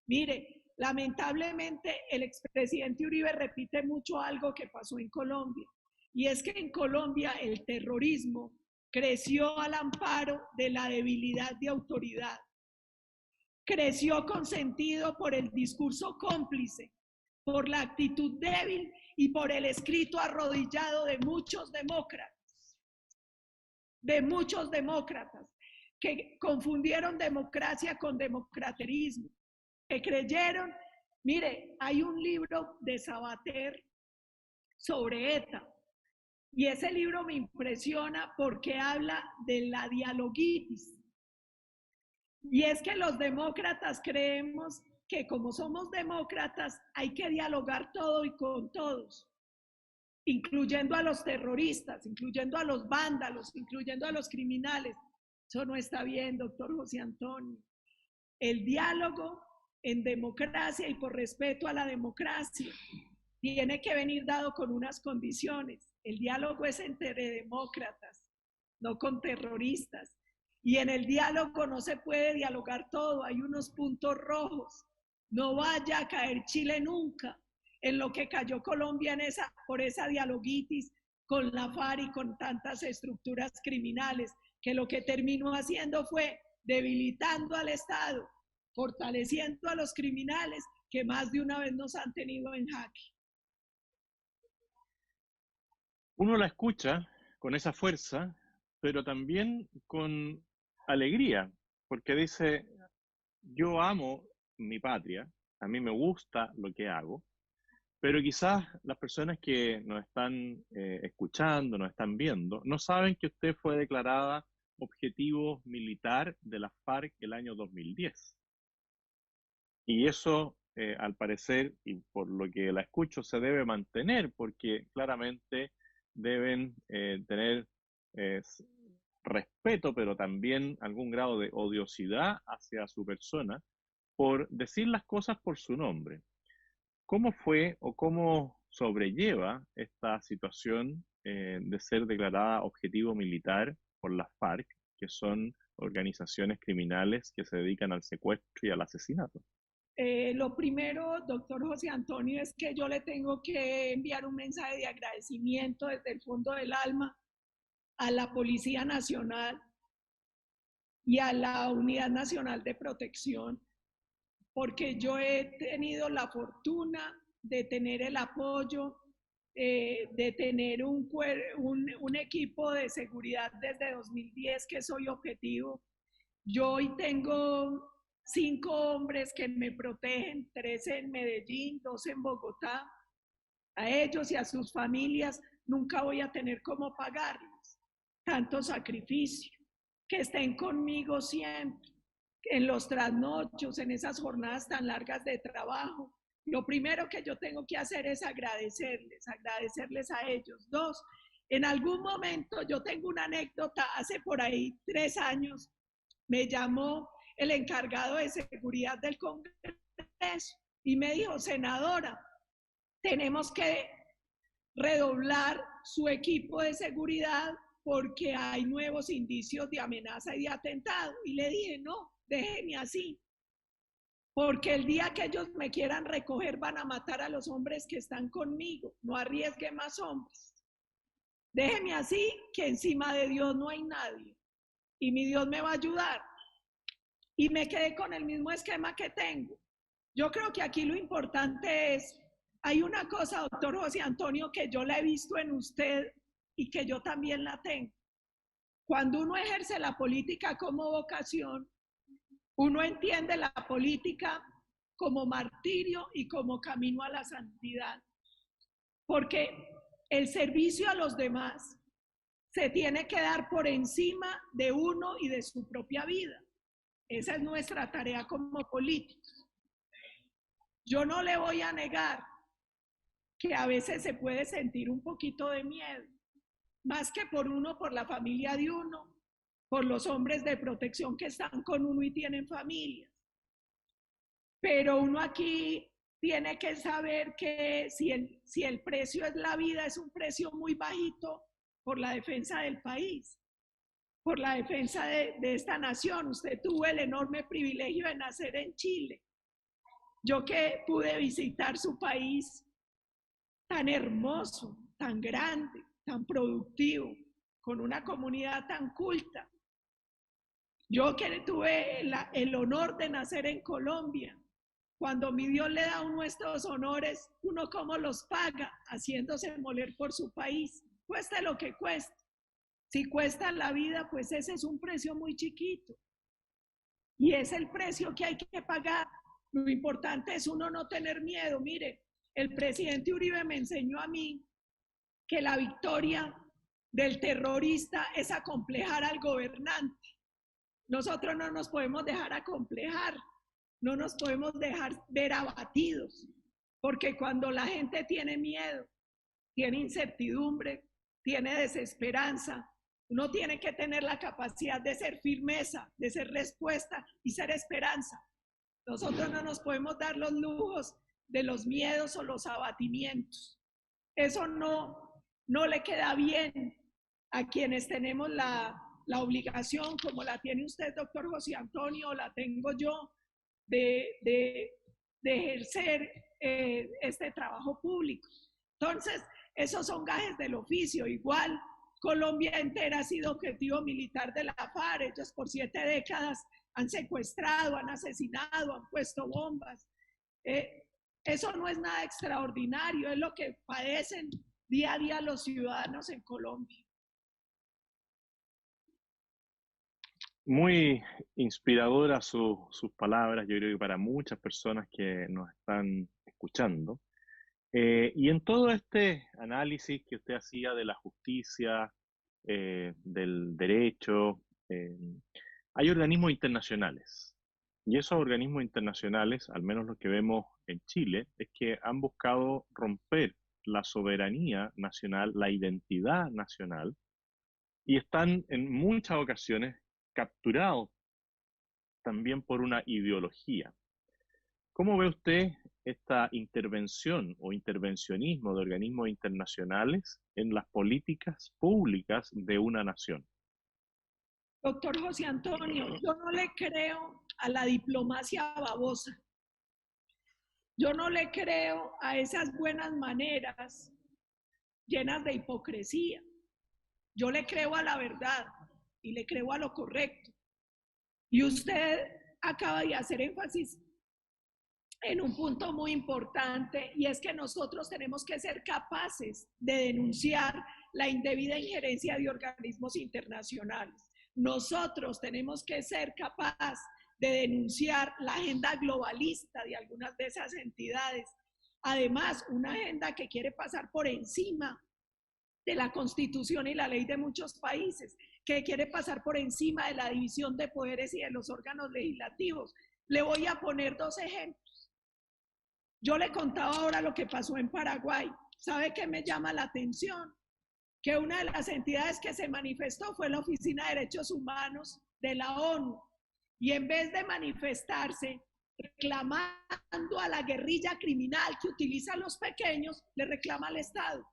Mire, lamentablemente el expresidente Uribe repite mucho algo que pasó en Colombia, y es que en Colombia el terrorismo creció al amparo de la debilidad de autoridad. Creció consentido por el discurso cómplice, por la actitud débil y por el escrito arrodillado de muchos demócratas que confundieron democracia con democraterismo, que creyeron. Mire, hay un libro de Sabater sobre ETA, y ese libro me impresiona porque habla de la dialoguitis. Y es que los demócratas creemos que como somos demócratas hay que dialogar todo y con todos, incluyendo a los terroristas, incluyendo a los vándalos, incluyendo a los criminales. Eso no está bien, doctor José Antonio. El diálogo en democracia y por respeto a la democracia tiene que venir dado con unas condiciones. El diálogo es entre demócratas, no con terroristas. Y en el diálogo no se puede dialogar todo, hay unos puntos rojos. No vaya a caer Chile nunca en lo que cayó Colombia por esa dialoguitis con la FARC y con tantas estructuras criminales, que lo que terminó haciendo fue debilitando al Estado, fortaleciendo a los criminales que más de una vez nos han tenido en jaque. Uno la escucha con esa fuerza, pero también con alegría, porque dice, yo amo mi patria, a mí me gusta lo que hago, pero quizás las personas que nos están escuchando, nos están viendo, no saben que usted fue declarada objetivo militar de la FARC el año 2010. Y eso, al parecer, y por lo que la escucho, se debe mantener, porque claramente deben tener respeto, pero también algún grado de odiosidad hacia su persona por decir las cosas por su nombre. ¿Cómo fue o cómo sobrelleva esta situación de ser declarada objetivo militar por las FARC, que son organizaciones criminales que se dedican al secuestro y al asesinato? Lo primero, doctor José Antonio, es que yo le tengo que enviar un mensaje de agradecimiento desde el fondo del alma a la Policía Nacional y a la Unidad Nacional de Protección, porque yo he tenido la fortuna de tener el apoyo, de tener un equipo de seguridad desde 2010 que soy objetivo. Yo hoy tengo 5 hombres que me protegen, 3 en Medellín, 2 en Bogotá. A ellos y a sus familias nunca voy a tener cómo pagarles tanto sacrificio, que estén conmigo siempre, en los trasnochos, en esas jornadas tan largas de trabajo. Lo primero que yo tengo que hacer es agradecerles a ellos. 2, en algún momento, yo tengo una anécdota, hace por ahí 3 años, me llamó el encargado de seguridad del Congreso y me dijo, senadora, tenemos que redoblar su equipo de seguridad porque hay nuevos indicios de amenaza y de atentado. Y le dije, no, déjenme así, porque el día que ellos me quieran recoger van a matar a los hombres que están conmigo, no arriesgue más hombres. Déjenme así, que encima de Dios no hay nadie y mi Dios me va a ayudar. Y me quedé con el mismo esquema que tengo. Yo creo que aquí lo importante es, hay una cosa, doctor José Antonio, que yo la he visto en usted y que yo también la tengo. Cuando uno ejerce la política como vocación, uno entiende la política como martirio y como camino a la santidad. Porque el servicio a los demás se tiene que dar por encima de uno y de su propia vida. Esa es nuestra tarea como políticos. Yo no le voy a negar que a veces se puede sentir un poquito de miedo, más que por uno, por la familia de uno, por los hombres de protección que están con uno y tienen familias. Pero uno aquí tiene que saber que si el precio es la vida, es un precio muy bajito por la defensa del país, por la defensa de esta nación. Usted tuvo el enorme privilegio de nacer en Chile. Yo que pude visitar su país tan hermoso, tan grande, tan productivo, con una comunidad tan culta. Yo que tuve el honor de nacer en Colombia, cuando mi Dios le da a uno estos honores, uno cómo los paga, haciéndose moler por su país, cueste lo que cueste. Si cuesta la vida, pues ese es un precio muy chiquito. Y es el precio que hay que pagar. Lo importante es uno no tener miedo. Mire, el presidente Uribe me enseñó a mí que la victoria del terrorista es acomplejar al gobernante. Nosotros no nos podemos dejar acomplejar, no nos podemos dejar ver abatidos, porque cuando la gente tiene miedo, tiene incertidumbre, tiene desesperanza, uno tiene que tener la capacidad de ser firmeza, de ser respuesta y ser esperanza. Nosotros no nos podemos dar los lujos de los miedos o los abatimientos. Eso no le queda bien a quienes tenemos la obligación, como la tiene usted, doctor José Antonio, la tengo yo, de ejercer este trabajo público. Entonces, esos son gajes del oficio. Igual, Colombia entera ha sido objetivo militar de la FARC. Ellos por 7 décadas han secuestrado, han asesinado, han puesto bombas. Eso no es nada extraordinario, es lo que padecen día a día los ciudadanos en Colombia. Muy inspiradoras sus palabras, yo creo que para muchas personas que nos están escuchando. Y en todo este análisis que usted hacía de la justicia, del derecho, hay organismos internacionales. Y esos organismos internacionales, al menos lo que vemos en Chile, es que han buscado romper la soberanía nacional, la identidad nacional, y están en muchas ocasiones capturados también por una ideología. ¿Cómo ve usted esta intervención o intervencionismo de organismos internacionales en las políticas públicas de una nación? Doctor José Antonio, yo no le creo a la diplomacia babosa. Yo no le creo a esas buenas maneras llenas de hipocresía. Yo le creo a la verdad y le creo a lo correcto. Y usted acaba de hacer énfasis en un punto muy importante, y es que nosotros tenemos que ser capaces de denunciar la indebida injerencia de organismos internacionales. Nosotros tenemos que ser capaces de denunciar la agenda globalista de algunas de esas entidades. Además, una agenda que quiere pasar por encima de la Constitución y la ley de muchos países, que quiere pasar por encima de la división de poderes y de los órganos legislativos. Le voy a poner dos ejemplos. Yo le contaba ahora lo que pasó en Paraguay. ¿Sabe qué me llama la atención? Que una de las entidades que se manifestó fue la Oficina de Derechos Humanos de la ONU. Y en vez de manifestarse reclamando a la guerrilla criminal que utiliza a los pequeños, le reclama al Estado,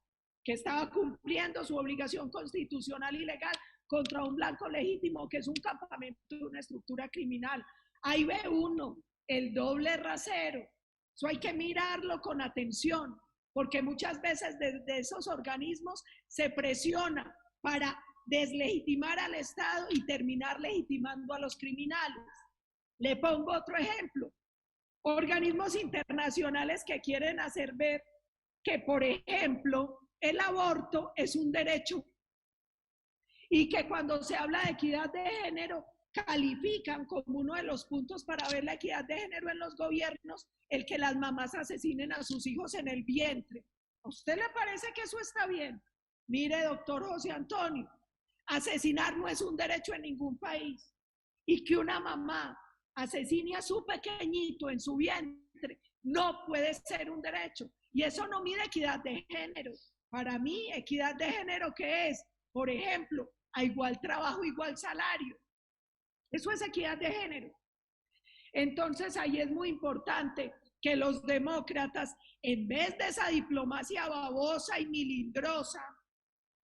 que estaba cumpliendo su obligación constitucional y legal contra un blanco legítimo, que es un campamento de una estructura criminal. Ahí ve uno el doble rasero. Eso hay que mirarlo con atención, porque muchas veces desde esos organismos se presiona para deslegitimar al Estado y terminar legitimando a los criminales. Le pongo otro ejemplo. Organismos internacionales que quieren hacer ver que, por ejemplo, el aborto es un derecho y que cuando se habla de equidad de género califican como uno de los puntos para ver la equidad de género en los gobiernos el que las mamás asesinen a sus hijos en el vientre. ¿A usted le parece que eso está bien? Mire, doctor José Antonio, asesinar no es un derecho en ningún país, y que una mamá asesine a su pequeñito en su vientre no puede ser un derecho, y eso no mide equidad de género. Para mí, equidad de género, ¿qué es? Por ejemplo, a igual trabajo, igual salario. Eso es equidad de género. Entonces, ahí es muy importante que los demócratas, en vez de esa diplomacia babosa y milindrosa,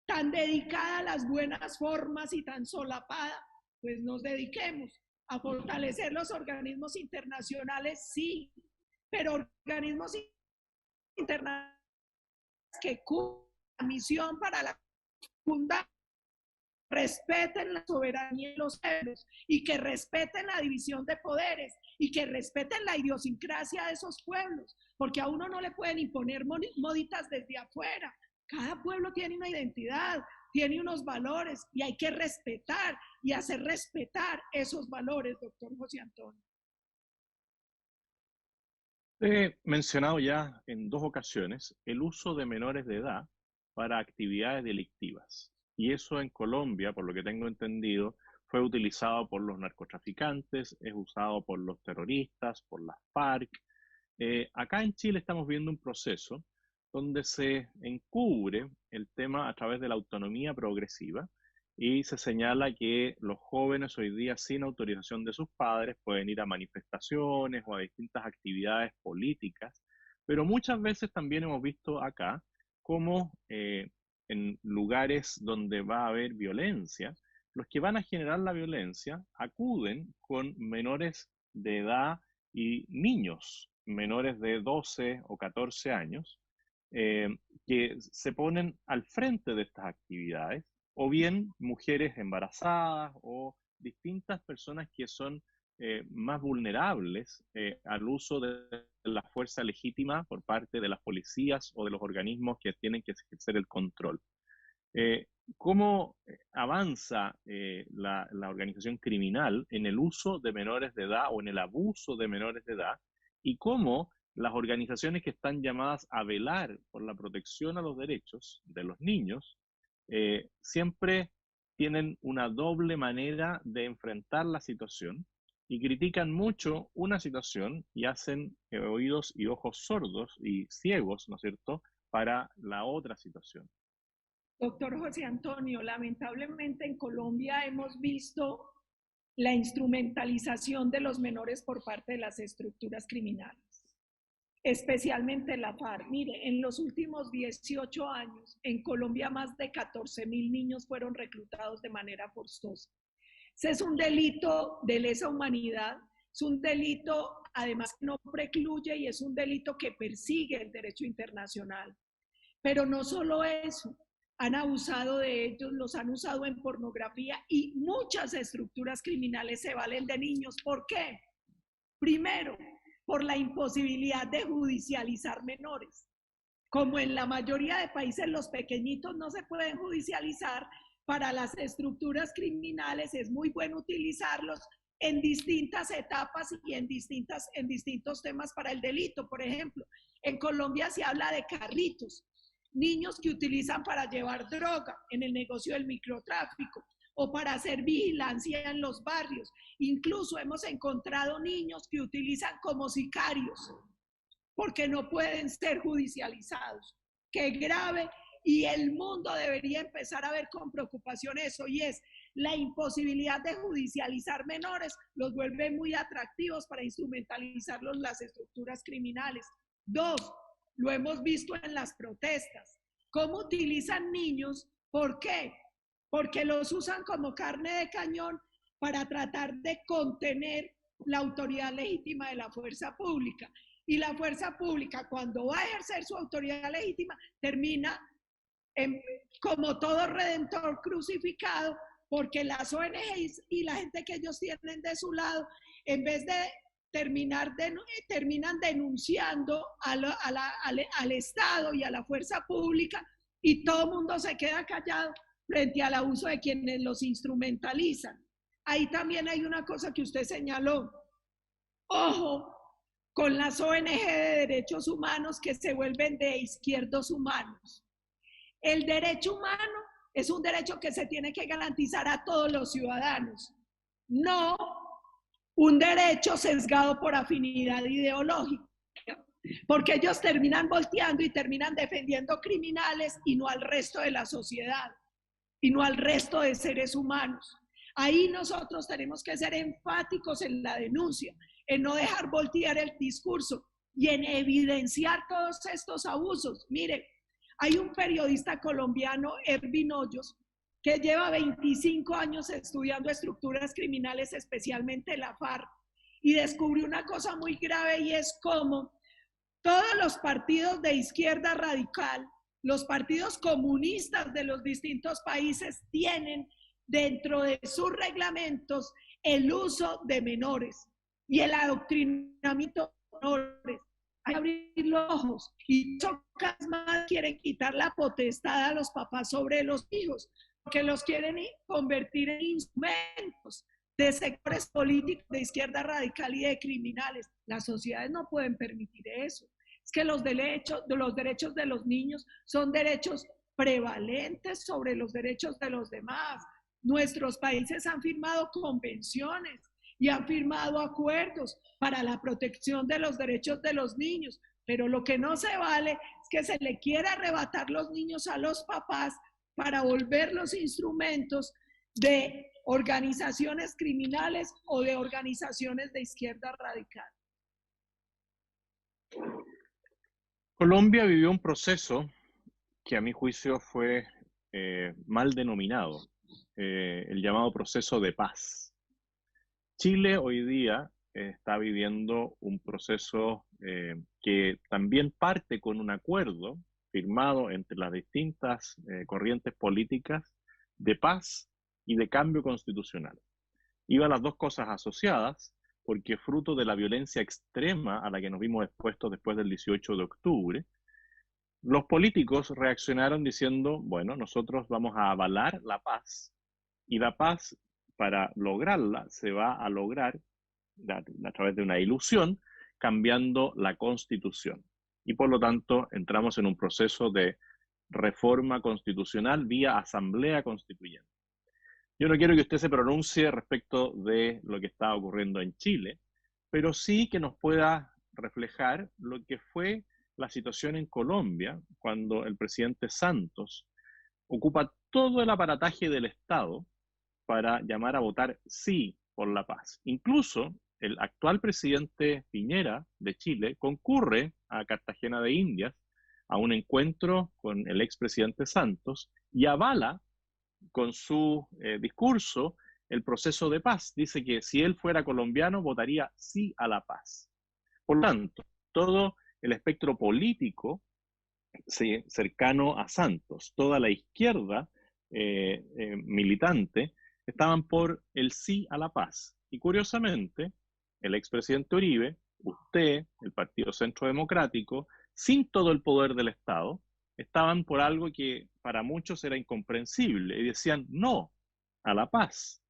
tan dedicada a las buenas formas y tan solapada, pues nos dediquemos a fortalecer los organismos internacionales, sí, pero organismos internacionales que cumplan la misión para la fundamentación, respeten la soberanía de los pueblos y que respeten la división de poderes y que respeten la idiosincrasia de esos pueblos, porque a uno no le pueden imponer moditas desde afuera. Cada pueblo tiene una identidad, tiene unos valores y hay que respetar y hacer respetar esos valores, doctor José Antonio. He mencionado ya en 2 ocasiones el uso de menores de edad para actividades delictivas. Y eso en Colombia, por lo que tengo entendido, fue utilizado por los narcotraficantes, es usado por los terroristas, por las FARC. Acá en Chile estamos viendo un proceso donde se encubre el tema a través de la autonomía progresiva y se señala que los jóvenes hoy día sin autorización de sus padres pueden ir a manifestaciones o a distintas actividades políticas, pero muchas veces también hemos visto acá cómo en lugares donde va a haber violencia, los que van a generar la violencia acuden con menores de edad y niños menores de 12 o 14 años que se ponen al frente de estas actividades, o bien mujeres embarazadas o distintas personas que son más vulnerables al uso de la fuerza legítima por parte de las policías o de los organismos que tienen que ejercer el control. ¿Cómo avanza la organización criminal en el uso de menores de edad o en el abuso de menores de edad? Y cómo las organizaciones que están llamadas a velar por la protección a los derechos de los niños siempre tienen una doble manera de enfrentar la situación y critican mucho una situación y hacen oídos y ojos sordos y ciegos, ¿no es cierto?, para la otra situación. Doctor José Antonio, lamentablemente en Colombia hemos visto la instrumentalización de los menores por parte de las estructuras criminales, especialmente la FARC. Mire, en los últimos 18 años, en Colombia más de 14.000 niños fueron reclutados de manera forzosa. Ese es un delito de lesa humanidad, es un delito además que no precluye y es un delito que persigue el derecho internacional. Pero no solo eso, han abusado de ellos, los han usado en pornografía y muchas estructuras criminales se valen de niños. ¿Por qué? Primero, por la imposibilidad de judicializar menores. Como en la mayoría de países los pequeñitos no se pueden judicializar, para las estructuras criminales es muy bueno utilizarlos en distintas etapas y en distintos temas para el delito. Por ejemplo, en Colombia se habla de carritos, niños que utilizan para llevar droga en el negocio del microtráfico o para hacer vigilancia en los barrios. Incluso hemos encontrado niños que utilizan como sicarios porque no pueden ser judicializados. Qué grave, y el mundo debería empezar a ver con preocupación eso, y es la imposibilidad de judicializar menores, los vuelve muy atractivos para instrumentalizarlos las estructuras criminales. Dos, lo hemos visto en las protestas, cómo utilizan niños. ¿Por qué? Porque los usan como carne de cañón para tratar de contener la autoridad legítima de la fuerza pública. Y la fuerza pública, cuando va a ejercer su autoridad legítima, termina como todo redentor crucificado, porque las ONGs y la gente que ellos tienen de su lado, en vez de terminan denunciando al Estado y a la fuerza pública, y todo el mundo se queda callado frente al abuso de quienes los instrumentalizan. Ahí también hay una cosa que usted señaló. Ojo con las ONG de derechos humanos que se vuelven de izquierdos humanos. El derecho humano es un derecho que se tiene que garantizar a todos los ciudadanos, no un derecho sesgado por afinidad ideológica, porque ellos terminan volteando y terminan defendiendo criminales y no al resto de la sociedad, y no al resto de seres humanos. Ahí nosotros tenemos que ser enfáticos en la denuncia, en no dejar voltear el discurso y en evidenciar todos estos abusos. Mire, hay un periodista colombiano, Ervin Hoyos, que lleva 25 años estudiando estructuras criminales, especialmente la FARC, y descubrió una cosa muy grave, y es cómo todos los partidos de izquierda radical, los partidos comunistas de los distintos países, tienen dentro de sus reglamentos el uso de menores y el adoctrinamiento de menores. Hay que abrir los ojos, y muchas más quieren quitar la potestad a los papás sobre los hijos, porque los quieren convertir en instrumentos de sectores políticos de izquierda radical y de criminales. Las sociedades no pueden permitir eso. Es que los derechos de los niños son derechos prevalentes sobre los derechos de los demás. Nuestros países han firmado convenciones y han firmado acuerdos para la protección de los derechos de los niños, pero lo que no se vale es que se le quiera arrebatar los niños a los papás para volverlos instrumentos de organizaciones criminales o de organizaciones de izquierda radical. Colombia vivió un proceso que a mi juicio fue mal denominado, el llamado proceso de paz. Chile hoy día está viviendo un proceso que también parte con un acuerdo firmado entre las distintas corrientes políticas de paz y de cambio constitucional. Iban las dos cosas asociadas, porque fruto de la violencia extrema a la que nos vimos expuestos después del 18 de octubre, los políticos reaccionaron diciendo, bueno, nosotros vamos a avalar la paz, y la paz, para lograrla, se va a lograr a través de una ilusión, cambiando la Constitución. Y por lo tanto, entramos en un proceso de reforma constitucional vía asamblea constituyente. Yo no quiero que usted se pronuncie respecto de lo que está ocurriendo en Chile, pero sí que nos pueda reflejar lo que fue la situación en Colombia cuando el presidente Santos ocupa todo el aparataje del Estado para llamar a votar sí por la paz. Incluso el actual presidente Piñera de Chile concurre a Cartagena de Indias a un encuentro con el expresidente Santos y avala con su discurso el proceso de paz. Dice que si él fuera colombiano votaría sí a la paz. Por lo tanto, todo el espectro político cercano a Santos, toda la izquierda militante, estaban por el sí a la paz. Y curiosamente, el expresidente Uribe usted, el Partido Centro Democrático, sin todo el poder del Estado, estaban por algo que para muchos era incomprensible y decían no a la paz.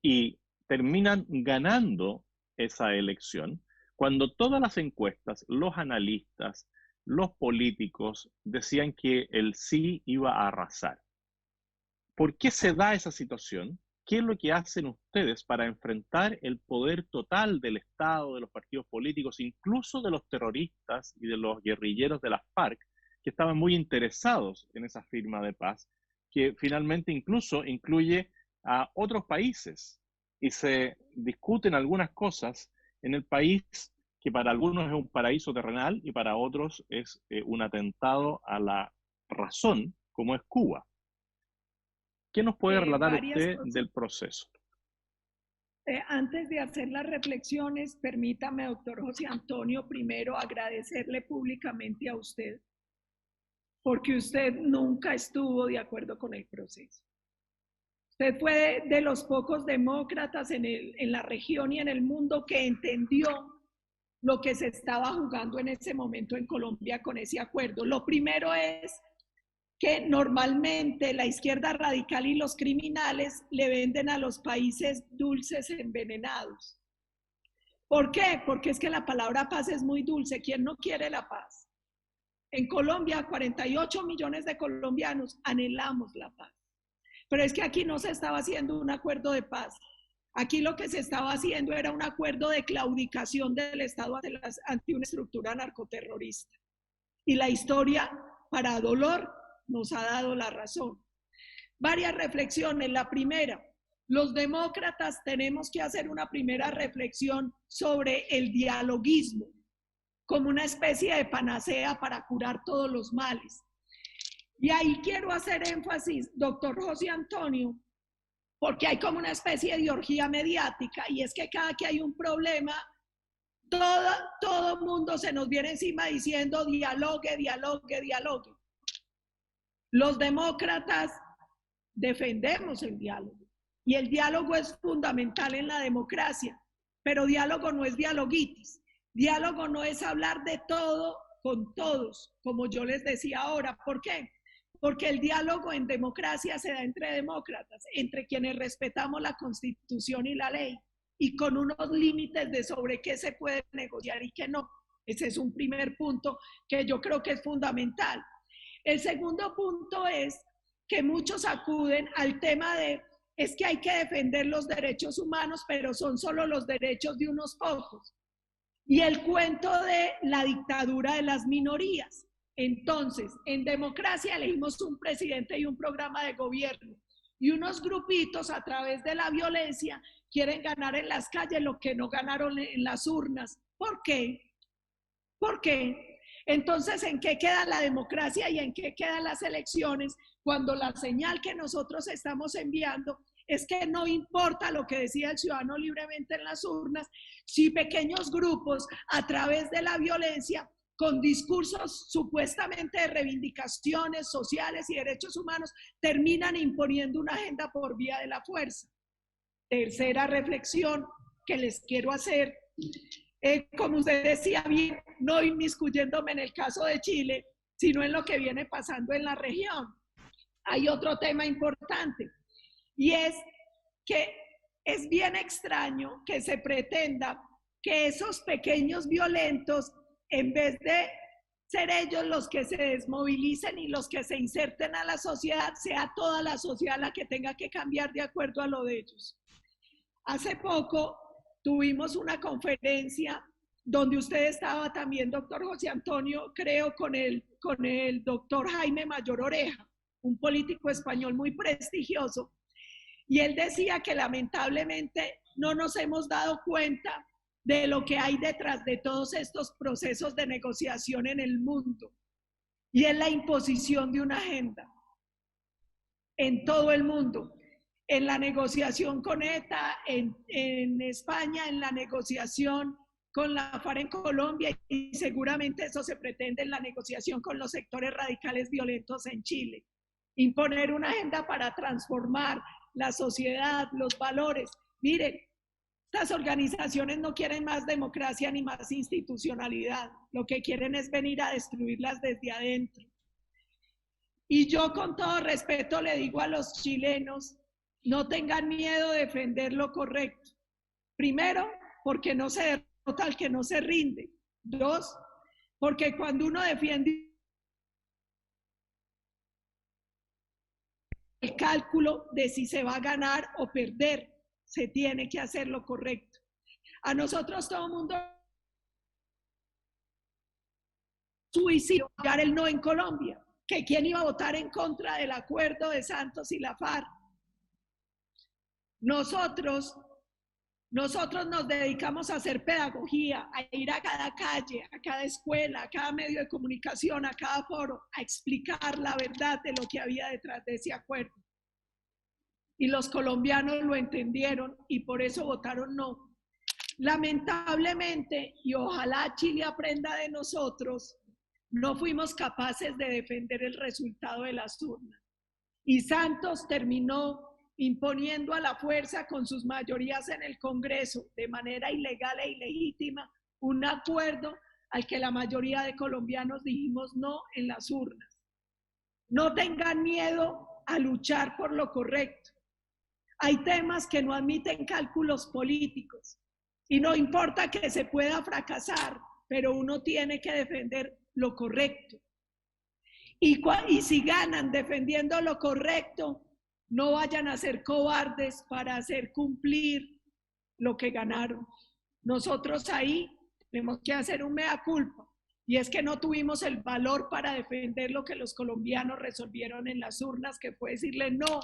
Y terminan ganando esa elección cuando todas las encuestas, los analistas, los políticos decían que el sí iba a arrasar. ¿Por qué se da esa situación? ¿Qué es lo que hacen ustedes para enfrentar el poder total del Estado, de los partidos políticos, incluso de los terroristas y de los guerrilleros de las FARC, que estaban muy interesados en esa firma de paz, que finalmente incluso incluye a otros países y se discuten algunas cosas en el país que para algunos es un paraíso terrenal y para otros es un atentado a la razón, como es Cuba? ¿Qué nos puede relatar usted del proceso? Antes de hacer las reflexiones, permítame, doctor José Antonio, primero agradecerle públicamente a usted, porque usted nunca estuvo de acuerdo con el proceso. Usted fue de los pocos demócratas en la región y en el mundo que entendió lo que se estaba jugando en ese momento en Colombia con ese acuerdo. Lo primero es que normalmente la izquierda radical y los criminales le venden a los países dulces envenenados. ¿Por qué? Porque es que la palabra paz es muy dulce. ¿Quién no quiere la paz? En Colombia, 48 millones de colombianos anhelamos la paz. Pero es que aquí no se estaba haciendo un acuerdo de paz. Aquí lo que se estaba haciendo era un acuerdo de claudicación del Estado ante una estructura narcoterrorista. Y la historia, para dolor, nos ha dado la razón. Varias reflexiones. La primera, los demócratas tenemos que hacer una primera reflexión sobre el dialoguismo como una especie de panacea para curar todos los males. Y ahí quiero hacer énfasis, doctor José Antonio, porque hay como una especie de orgía mediática, y es que cada que hay un problema, todo mundo se nos viene encima diciendo dialogue, dialogue, dialogue. Los demócratas defendemos el diálogo y el diálogo es fundamental en la democracia, pero diálogo no es dialoguitis, diálogo no es hablar de todo con todos, como yo les decía ahora. ¿Por qué? Porque el diálogo en democracia se da entre demócratas, entre quienes respetamos la Constitución y la ley y con unos límites de sobre qué se puede negociar y qué no. Ese es un primer punto que yo creo que es fundamental. El segundo punto es que muchos acuden al tema de es que hay que defender los derechos humanos, pero son solo los derechos de unos pocos. Y el cuento de la dictadura de las minorías. Entonces, en democracia elegimos un presidente y un programa de gobierno. Y unos grupitos a través de la violencia quieren ganar en las calles lo que no ganaron en las urnas. ¿Por qué? ¿Por qué? Entonces, ¿en qué queda la democracia y en qué quedan las elecciones cuando la señal que nosotros estamos enviando es que no importa lo que decida el ciudadano libremente en las urnas, si pequeños grupos a través de la violencia, con discursos supuestamente de reivindicaciones sociales y derechos humanos, terminan imponiendo una agenda por vía de la fuerza? Tercera reflexión que les quiero hacer. Como usted decía bien, no inmiscuyéndome en el caso de Chile, sino en lo que viene pasando en la región. Hay otro tema importante, y es que es bien extraño que se pretenda que esos pequeños violentos, en vez de ser ellos los que se desmovilicen y los que se inserten a la sociedad, sea toda la sociedad la que tenga que cambiar de acuerdo a lo de ellos. Hace poco tuvimos una conferencia donde usted estaba también, doctor José Antonio, creo, con el doctor Jaime Mayor Oreja, un político español muy prestigioso, y él decía que lamentablemente no nos hemos dado cuenta de lo que hay detrás de todos estos procesos de negociación en el mundo, y es la imposición de una agenda en todo el mundo. En la negociación con ETA en España, en la negociación con la FARC en Colombia, y seguramente eso se pretende en la negociación con los sectores radicales violentos en Chile. Imponer una agenda para transformar la sociedad, los valores. Miren, Estas organizaciones no quieren más democracia ni más institucionalidad. Lo que quieren es venir a destruirlas desde adentro. Y yo con todo respeto le digo a los chilenos, no tengan miedo de defender lo correcto. Primero, porque no se derrota al que no se rinde. Dos, porque cuando uno defiende el cálculo de si se va a ganar o perder, se tiene que hacer lo correcto. A nosotros todo el mundo suicidio el no en Colombia, que quién iba a votar en contra del acuerdo de Santos y la FARC. Nosotros nos dedicamos a hacer pedagogía, a ir a cada calle, a cada escuela, a cada medio de comunicación, a cada foro, a explicar la verdad de lo que había detrás de ese acuerdo. Y los colombianos lo entendieron y por eso votaron no. Lamentablemente, y ojalá Chile aprenda de nosotros, no fuimos capaces de defender el resultado de las urnas. Y Santos terminó imponiendo a la fuerza con sus mayorías en el Congreso, de manera ilegal e ilegítima, un acuerdo al que la mayoría de colombianos dijimos no en las urnas. No tengan miedo a luchar por lo correcto. Hay temas que no admiten cálculos políticos y no importa que se pueda fracasar, pero uno tiene que defender lo correcto. Y si ganan defendiendo lo correcto, no vayan a ser cobardes para hacer cumplir lo que ganaron. Nosotros ahí tenemos que hacer un mea culpa, y es que no tuvimos el valor para defender lo que los colombianos resolvieron en las urnas, que fue decirle no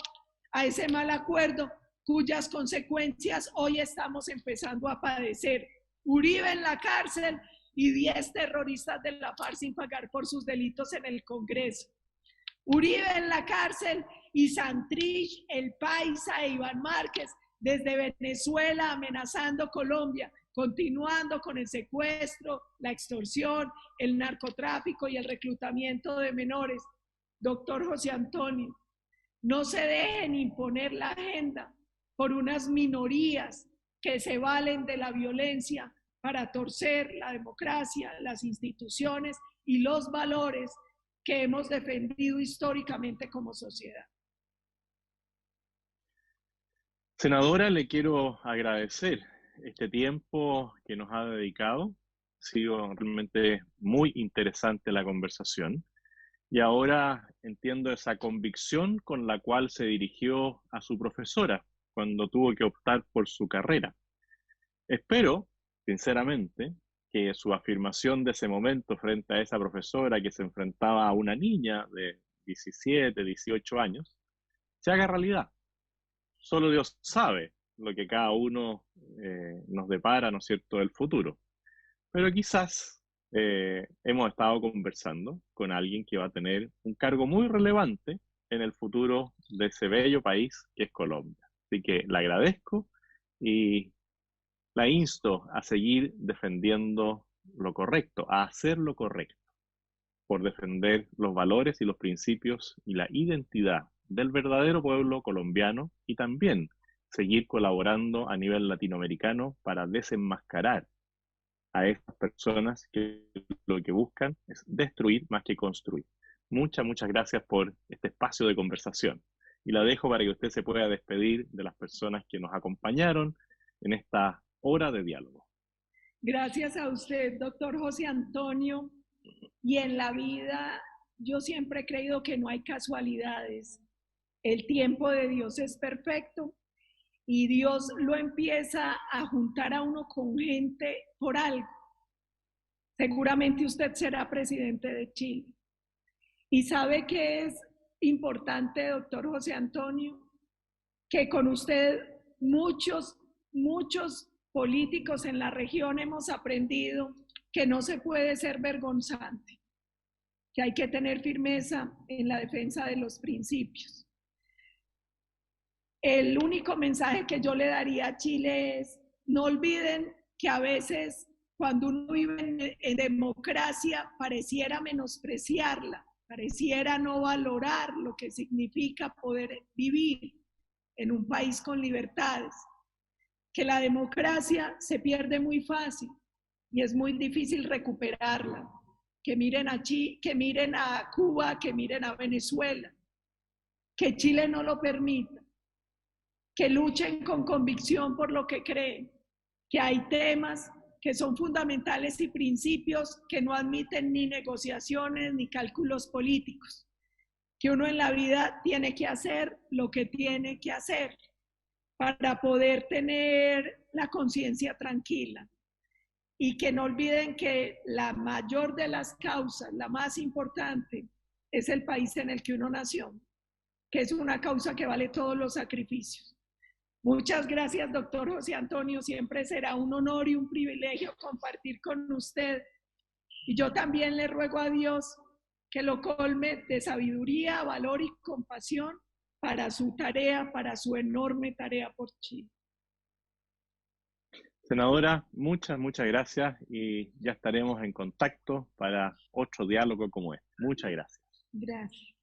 a ese mal acuerdo, cuyas consecuencias hoy estamos empezando a padecer. Uribe en la cárcel y 10 terroristas de la FARC sin pagar por sus delitos en el Congreso. Uribe en la cárcel y Santrich, el Paisa e Iván Márquez desde Venezuela amenazando Colombia, continuando con el secuestro, la extorsión, el narcotráfico y el reclutamiento de menores. Doctor José Antonio, no se dejen imponer la agenda por unas minorías que se valen de la violencia para torcer la democracia, las instituciones y los valores que hemos defendido históricamente como sociedad. Senadora, le quiero agradecer este tiempo que nos ha dedicado. Ha sido realmente muy interesante la conversación. Y ahora entiendo esa convicción con la cual se dirigió a su profesora cuando tuvo que optar por su carrera. Espero, sinceramente, que su afirmación de ese momento frente a esa profesora que se enfrentaba a una niña de 17, 18 años, se haga realidad. Solo Dios sabe lo que cada uno nos depara, ¿no es cierto?, del futuro. Pero quizás hemos estado conversando con alguien que va a tener un cargo muy relevante en el futuro de ese bello país que es Colombia. Así que le agradezco y la insto a seguir defendiendo lo correcto, a hacer lo correcto, por defender los valores y los principios y la identidad del verdadero pueblo colombiano y también seguir colaborando a nivel latinoamericano para desenmascarar a estas personas que lo que buscan es destruir más que construir. Muchas gracias por este espacio de conversación. Y la dejo para que usted se pueda despedir de las personas que nos acompañaron en esta hora de diálogo. Gracias a usted, doctor José Antonio. Y en la vida yo siempre he creído que no hay casualidades. El tiempo de Dios es perfecto y Dios lo empieza a juntar a uno con gente por algo. Seguramente usted será presidente de Chile. Y sabe que es importante, doctor José Antonio, que con usted muchos políticos en la región hemos aprendido que no se puede ser vergonzante, que hay que tener firmeza en la defensa de los principios. El único mensaje que yo le daría a Chile es: no olviden que a veces cuando uno vive en democracia pareciera menospreciarla, pareciera no valorar lo que significa poder vivir en un país con libertades. que la democracia se pierde muy fácil y es muy difícil recuperarla. Que miren a Cuba, que miren a Venezuela, que Chile no lo permita, que luchen con convicción por lo que creen, que hay temas que son fundamentales y principios que no admiten ni negociaciones ni cálculos políticos, que uno en la vida tiene que hacer lo que tiene que hacer para poder tener la conciencia tranquila. Y que no olviden que la mayor de las causas, la más importante, es el país en el que uno nació, que es una causa que vale todos los sacrificios. Muchas gracias, doctor José Antonio. Siempre será un honor y un privilegio compartir con usted. Y yo también le ruego a Dios que lo colme de sabiduría, valor y compasión para su tarea, para su enorme tarea por Chile. Senadora, muchas gracias y ya estaremos en contacto para otro diálogo como este. Muchas gracias. Gracias.